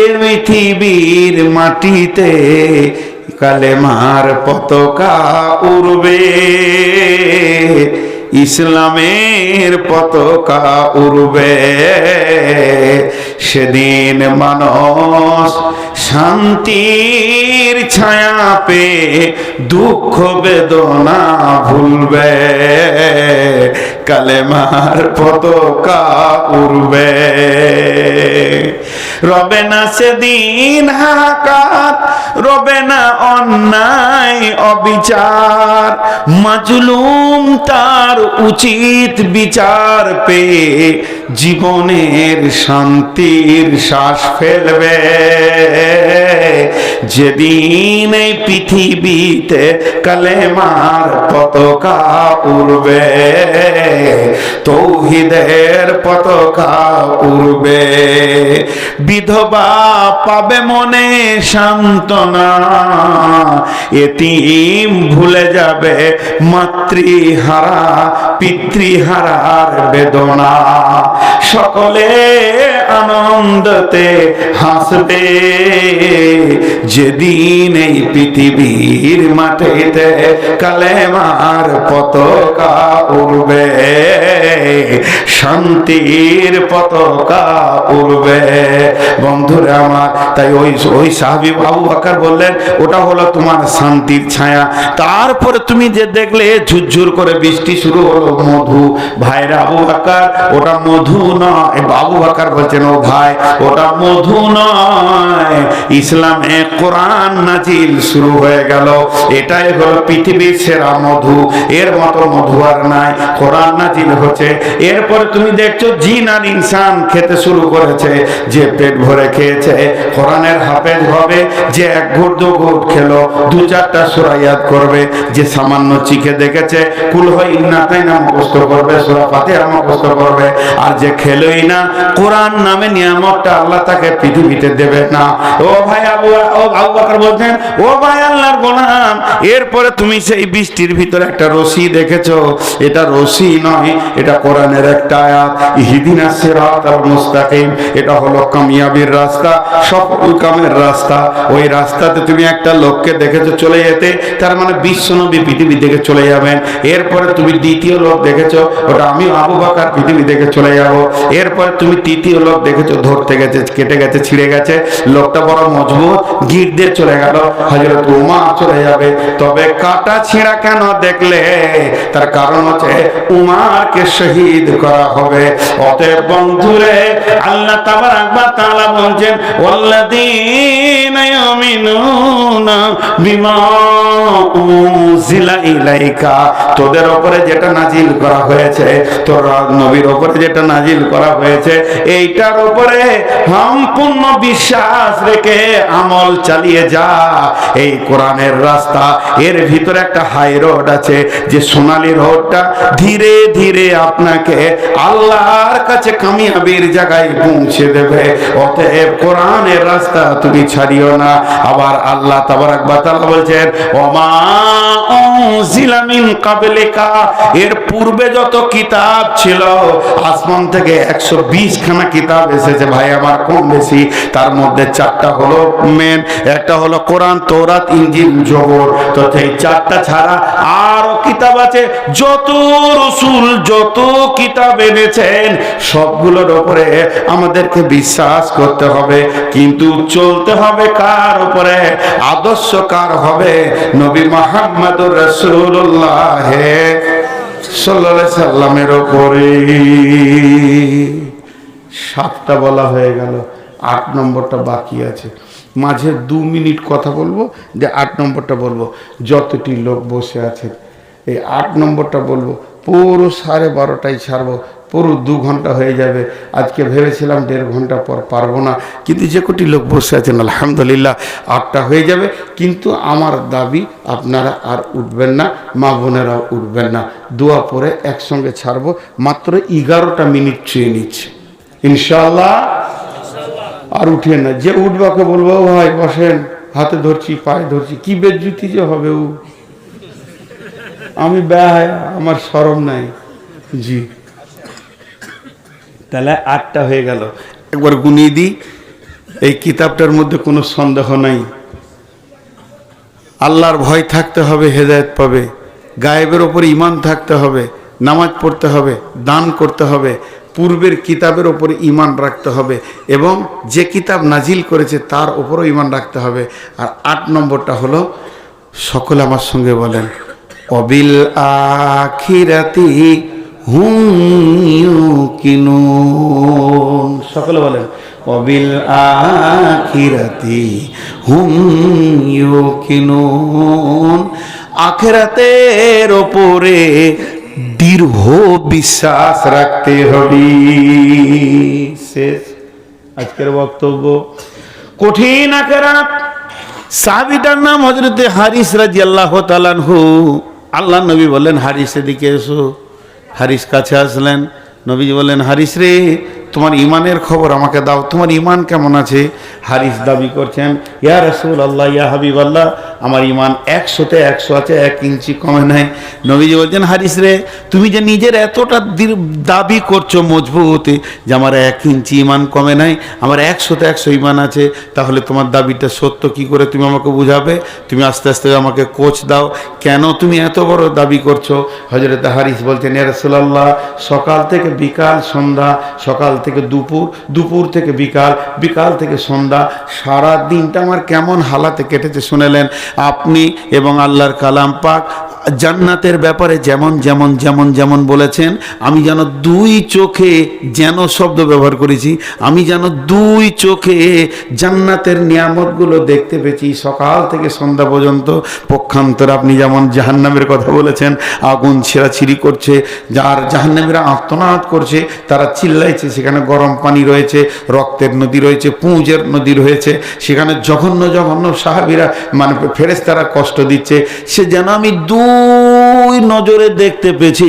এ পৃথিবীর মাটিতে কালেমার পতাকা উড়বে, ইসলামের পতাকা উড়বে। সেদিন মানুষ শান্তির ছায়া পেয়ে দুঃখ বেদনা ভুলবে, কালেমার পতাকা উড়বে। রবে না সেদিন হাহাকার, রবে না অন্যায় অবিচার, মাজলুম তার উচিত বিচার পেয়ে জীবনের শান্তির শ্বাস ফেলবে। যেদিন এই পৃথিবীতে কালেমার পতাকা উড়বে, তৌহিদের পতাকা উড়বে। বিধবা পাবে মনে সান্ত্বনা, এতিম ভুলে যাবে মাতৃহারা পিতৃহারার বেদনা। সকলে আনন্দতে হাসবে, যেদিন এই পৃথিবীর মাটিতে কালেমার পতাকা উড়বে, শান্তির পতাকা উড়বে। বন্ধুরা আমার, তাই ওই সাহাবী আবু বকর বললেন ওটা হলো তোমার শান্তির ছায়া। তারপরে তুমি যে দেখলে ঝুরঝুর করে বৃষ্টি শুরু হলো, মধু। ভাইরা আবু বকর ওটা মধু নয়। আবু বকর বলছেন, ও ভাই ওটা মধু নয়, ইসলামে কোরআন নাজিল শুরু হয়ে গেল। এটাই হলো পৃথিবীর সেরা মধু, এর মতো মধু আর নাই। কোরআন নাজিল হচ্ছে, এরপরে তুমি দেখছো জিন আর ইনসান খেতে শুরু করেছে। যে পেট ভরে খেয়েছে কোরআনের হাফেজ হবে, যে এক ঘুট দু ঘুট খেলো 2-4টা সূরা ইয়াদ করবে, যে সামান্য চিখে দেখেছে কুল হয় ইন্নাতাইনা মুখস্থ করবে, সূরা ফাতিহা মুখস্থ করবে। আর যে খেলোই না, কোরআন নামে নিয়ামতটা আল্লাহ তাকে পৃথিবীতে দেবে না। ও ভাই আবু বকর বলছেন, ও ভাই আল্লাহর গোলাম, এরপরে তুমি সেই বৃষ্টির ভিতরে একটা রশি দেখেছো, এটা রশি নয়, এটা কোরআনের একটা আয়াত। ইহদিনাস সিরাতাল মুস্তাকিম, এটা হলো কামিয়াবির রাস্তা, সফল কামের রাস্তা। ওই রাস্তাতে তুমি একটা লোককে দেখেছো চলে যেতে, তার মানে বিশ্বনবী পৃথিবী থেকে চলে যাবেন। এরপরে তুমি দ্বিতীয় লোক দেখেছো, ওটা আমি আবু বকর পৃথিবী থেকে চলে যাব। এরপরে তুমি তৃতীয় লোক দেখেছো ধরতে গেছে, কেটে গেছে, ছিঁড়ে গেছে, লোকটা বড় মজবুত, গিট দিয়ে চলে গেল, হযরত উমর চলে যাবে। তবে কাটা ছিঁড়া কেন দেখলে? তার কারণ হচ্ছে উমরকে শহীদ করা হবে। অতএব বন্ধুরে, আল্লাহ তাবারাক ওয়া তাআলা বলেন, ওয়াল্লাযীনা ইউমিনুনা বিমা উনজিলা ইলাইকা, তোদের উপরে যেটা নাজিল করা হয়েছে, তোর নবীর উপরে যেটা নাজিল করা হয়েছে, এইটার উপরে সম্পূর্ণ বিশ্বাস রেখে আমল চালিয়ে যা। এই কোরআনের রাস্তা, এর ভিতরে একটা হাই রোড আছে, যে সোনালী রোডটা ধীরে ধীরে আপনাকে আল্লাহর কাছে কামিয়াবির জায়গায় পৌঁছে দেবে। অতএব কোরআনের রাস্তা তুমি ছাড়িও না। আবার আল্লাহ তাবারাক ওয়া তাআলা বলছেন, ওমা উনজিলা মিন ক্বাবলিকা, এর পূর্বে যত কিতাব ছিল, আসমান থেকে 120 খানা কিতাব এসেছে ভাই আমার, কম বেশি। তার মধ্যে 4টা হলো মেন, একটা হলো কোরআন, তৌরাত, ইনজিল, জবর। তো এই 4টা ছাড়া আরো কিতাব আছে। যত রাসূল যত কিতাব এনেছেন সবগুলোর উপরে আমাদেরকে বিশ্বাস করতে হবে, কিন্তু চলতে হবে কার উপরে? আদর্শ কার হবে? নবী মুহাম্মদুর রাসূলুল্লাহ সাল্লাল্লাহু আলাইহি সাল্লামের উপরে। 7টা বলা হয়ে গেল, 8 নম্বরটা বাকি আছে। মাঝে 2 মিনিট কথা বলবো, যে 8 নম্বরটা বলবো। যতটি লোক বসে আছে এই 8 নম্বরটা বলবো, পুরো 12:30টায় ছাড়বো, পুরো 2 ঘন্টা হয়ে যাবে। আজকে ভেবেছিলাম 1.5 ঘন্টা পর পারবো না, কিন্তু যে কোটি লোক বসে আছেন আলহামদুলিল্লাহ 8টা হয়ে যাবে। কিন্তু আমার দাবি, আপনারা আর উঠবেন না, মা বোনেরাও উঠবেন না, দোয়া পরে একসঙ্গে ছাড়বো। মাত্র 11টা মিনিট চেয়ে নিচ্ছে ইনশাআল্লাহ। আর উঠে না, যে উঠবাকে বলবো ভাই বসেন, হাতে ধরছি পায়ে ধরছি, কি বেজ্জুতি যে হবে ও, আমি ব্যয়, আমার শরম নাই। জি, তাহলে 8টা হয়ে গেল। একবার গুনিয়ে দিই, এই কিতাবটার মধ্যে কোনো সন্দেহ নাই। আল্লাহর ভয় থাকতে হবে, হেদায়েত পাবে। গায়েবের ওপর ঈমান থাকতে হবে, নামাজ পড়তে হবে, দান করতে হবে, পূর্বের কিতাবের ওপরে ঈমান রাখতে হবে, এবং যে কিতাব নাজিল করেছে তার ওপরও ঈমান রাখতে হবে। আর 8 নম্বরটা হলো, সকলে আমার সঙ্গে বলেন, অবিল আখিরাতি হুম ইউকিনুন। সকলে বলেন, অবিল আখিরাতি হুম ইউকিনুন। আখিরাতের ওপরে দৃঢ় বিশ্বাস রাখতে হবে। শেষ আজকের বক্তব্য। কঠিন আখিরাত। সাহাবীটার নাম হযরতে হারিস রাদিয়াল্লাহু তাআলা আনহু। আল্লাহ নবী বললেন, হারিস এদিকে এসো। হারিস কাছে আসলেন। নবীজি বললেন, হারিস রে, তোমার ইমানের খবর আমাকে দাও, তোমার ইমান কেমন আছে? হারিস দাবি করছেন, ইয়া রাসূলুল্লাহ, ইয়া হাবিবাল্লাহ, আমার ইমান 100-তে 100 আছে, 1 ইঞ্চি কমে নাই। নবীজি বলছেন, হারিস রে, তুমি যে নিজের এতটা দাবি করছো মজবুত যে আমার 1 ইঞ্চি ইমান কমে নাই, আমার 100-তে 100 ইমান আছে, তাহলে তোমার দাবিটা সত্য কি করে তুমি আমাকে বুঝাবে? তুমি আস্তে আস্তে আমাকে কোচ দাও, কেন তুমি এত বড় দাবি করছো? হযরত হারিস বলছেন, ইয়া রাসূলুল্লাহ, সকাল থেকে বিকাল সন্ধ্যা, সকাল থেকে দুপুর, দুপুর থেকে বিকাল, বিকাল থেকে সন্ধ্যা, সারা দিনটা আমার কেমন হালাতে কেটেছে শুনেলেন আপনি। এবং আল্লাহর কালাম পাক জান্নাতের ব্যাপারে যেমন যেমন যেমন যেমন বলেছেন, আমি যেন 2 চোখে, যেন শব্দ ব্যবহার করেছি, আমি যেন 2 চোখে জান্নাতের নিয়ামতগুলো দেখতে পেয়েছি সকাল থেকে সন্ধ্যা পর্যন্ত। পক্ষান্তর আপনি যেমন জাহান্নামের কথা বলেছেন, আগুন ছেঁড়াছিঁড়ি করছে, যার জাহান্নামীরা আর্তনাদ করছে, তারা চিল্লাইছে, সেখানে গরম পানি রয়েছে, রক্তের নদী রয়েছে, পুঁজের নদী রয়েছে, সেখানে জঘন্য জঘন্য সাহাবীরা মানে ফেরেশতারা কষ্ট দিচ্ছে, সে যেন আমি 2 নজরে দেখতে পেয়েছি।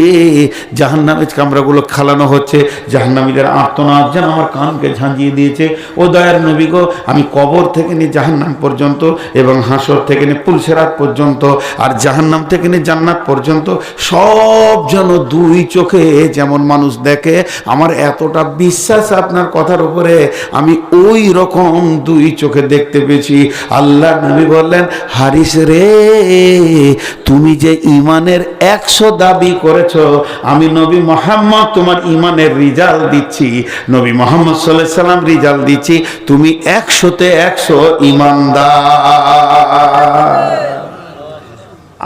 জাহান্নামের কামরাগুলো খালানো হচ্ছে, জাহান্নামীদের আর্তনাদ যেন আমার কানকে ঝাঁঝিয়ে দিয়েছে। ও দয়ার নবী গো, আমি কবর থেকে নিয়ে জাহান্নাম পর্যন্ত, এবং হাসর থেকে নিয়ে পুলসেরাত পর্যন্ত, আর জাহান্নাম থেকে নিয়ে জান্নাত পর্যন্ত সব যেন 2 চোখে যেমন মানুষ দেখে, আমার এতটা বিশ্বাস আপনার কথার উপরে, আমি ওই রকম 2 চোখে দেখতে পেয়েছি। আল্লাহ নবী বললেন, হারিস রে, তুমি যে ইমানের 100 দাবি করেছো, আমি নবী মুহাম্মদ তোমার ইমানের রিজাল্ট দিচ্ছি, নবী মুহাম্মদ সাল্লাল্লাহু আলাইহি সাল্লাম রিজাল্ট দিচ্ছি, তুমি 100-তে 100 ইমানদার।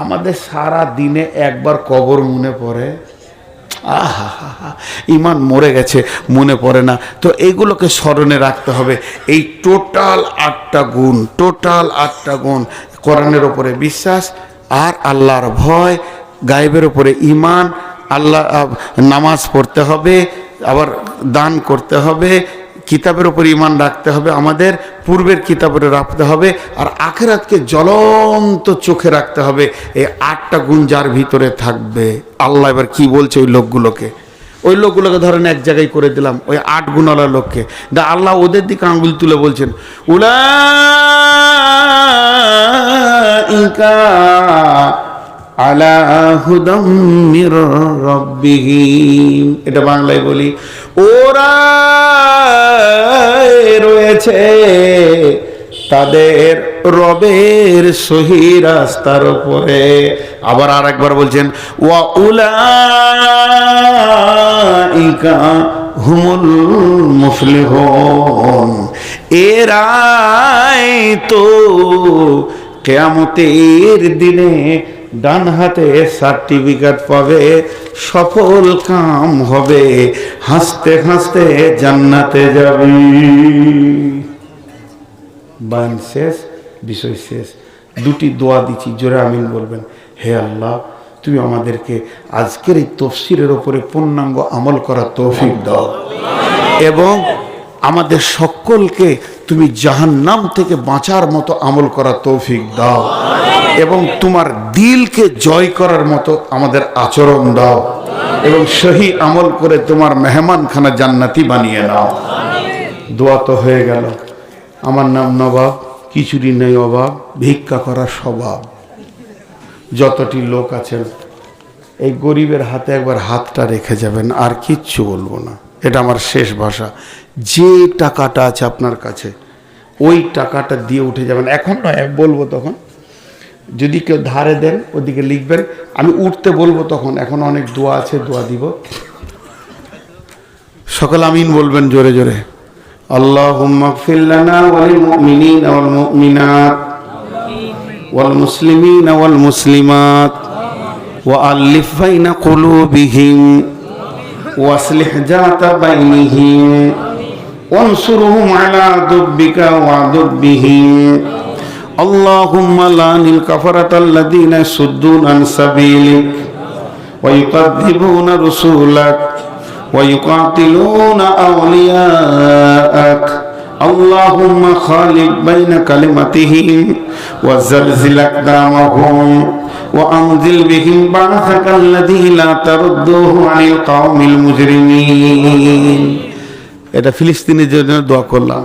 আমাদের সারা দিনে একবার কবর মনে পড়ে, আহা, ইমান মরে গেছে, মনে পড়ে না। তো এইগুলোকে স্মরণে রাখতে হবে। এই টোটাল 8টা গুণ, টোটাল 8টা গুণ, কোরআনের উপরে বিশ্বাস, আর আল্লাহর ভয়, গায়েবের উপরে ঈমান, আল্লাহ, নামাজ পড়তে হবে, আবার দান করতে হবে, কিতাবের উপর ঈমান রাখতে হবে, আমাদের পূর্বের কিতাবের রাখতে হবে, আর আখিরাতকে জ্বলন্ত চোখে রাখতে হবে। এই 8টা গুণ যার ভিতরে থাকবে, আল্লাহ এবার কি বলছে ওই লোকগুলোকে, ওই লোকগুলোকে ধরেন এক জায়গায় করে দিলাম, ওই 8 গুণওয়ালা লোককে, আল্লাহ ওদের দিকে আঙ্গুল তুলে বলছেন, উলাইকা আলা হুদাম মির রাব্বিহিম। এটা বাংলায় বলি, ওরা রয়েছে তাদের রবের সহি রাস্তার উপরে। আবার আরেকবার বলছেন, ওয়া উলাইকা হুমুল মুফলিহুন, এরাই তো কিয়ামতের দিনে ডান হাতে সার্টিফিকেট পাবে, সফল কাম হবে, হাসতে হাসতে জান্নাতে যাবে। বান শেষ, বিষয় শেষ। 2টি দোয়া দিচ্ছি, জোরে আমিন বলবেন। হে আল্লাহ, তুমি আমাদেরকে আজকের এই তাফসীরের উপরে পূর্ণাঙ্গ আমল করার তৌফিক দাও, এবং আমাদের সকলকে তুমি জাহান্নাম থেকে বাঁচার মতো আমল করার তৌফিক দাও, এবং তোমার দিলকে জয় করার মতো আমাদের আচরণ দাও, এবং সহি আমল করে তোমার মেহমানখানা জান্নাতি বানিয়ে নাও। দোয়া তো হয়ে গেল। আমার নাম নবাব, কিছুরই নেই অভাব, ভিক্ষা করার স্বভাব। যতটি লোক আছেন এই গরিবের হাতে একবার হাতটা রেখে যাবেন, আর কিচ্ছু বলবো না, এটা আমার শেষ ভাষা। যে টাকাটা আছে আপনার কাছে ওই টাকাটা দিয়ে উঠে যাবেন। এখন নয়, বলবো তখন, যদি কেউ ধারে দেন ওদিকে লিখবেন, আমি উঠতে বলবো তখন। এখন অনেক দোয়া আছে, দোয়া দিব। সকল আমিন বলবেন জোরে জোরে। আল্লাহুম্মা গফির লানা ওয়া লিল মুমিনিনা ওয়াল মুমিনাত ওয়াল মুসলিমিনা ওয়াল মুসলিমাত ওয়া আলিফ বাইনা কুলুবিহিম ওয়াসলিহ যাতা বাইনিহিম ওয়ানসুরহুম আলা দুব্বিকা ওয়া দুব্বিহিম। আল্লাহুম্মা লানিল কাফারাতাল্লাযীনা ইয়াসুদ্দুনা আন সাবিলিক ওয়া ইউকাযযিবুনা রাসূলাক ওয়া ইউকাতিলুনা আওলিয়াআক। আল্লাহুম্মা খালিফ বাইনা কালিমাতিহিম ওয়া জালজিল আকদামাহুম ওয়া আনজিল বিহিম বা'সাকাল্লাযী লা তারুদ্দুহু আনিল কওমিল মুজরিমিন। এটা ফিলিস্তিনের জন্য দোয়া করলাম।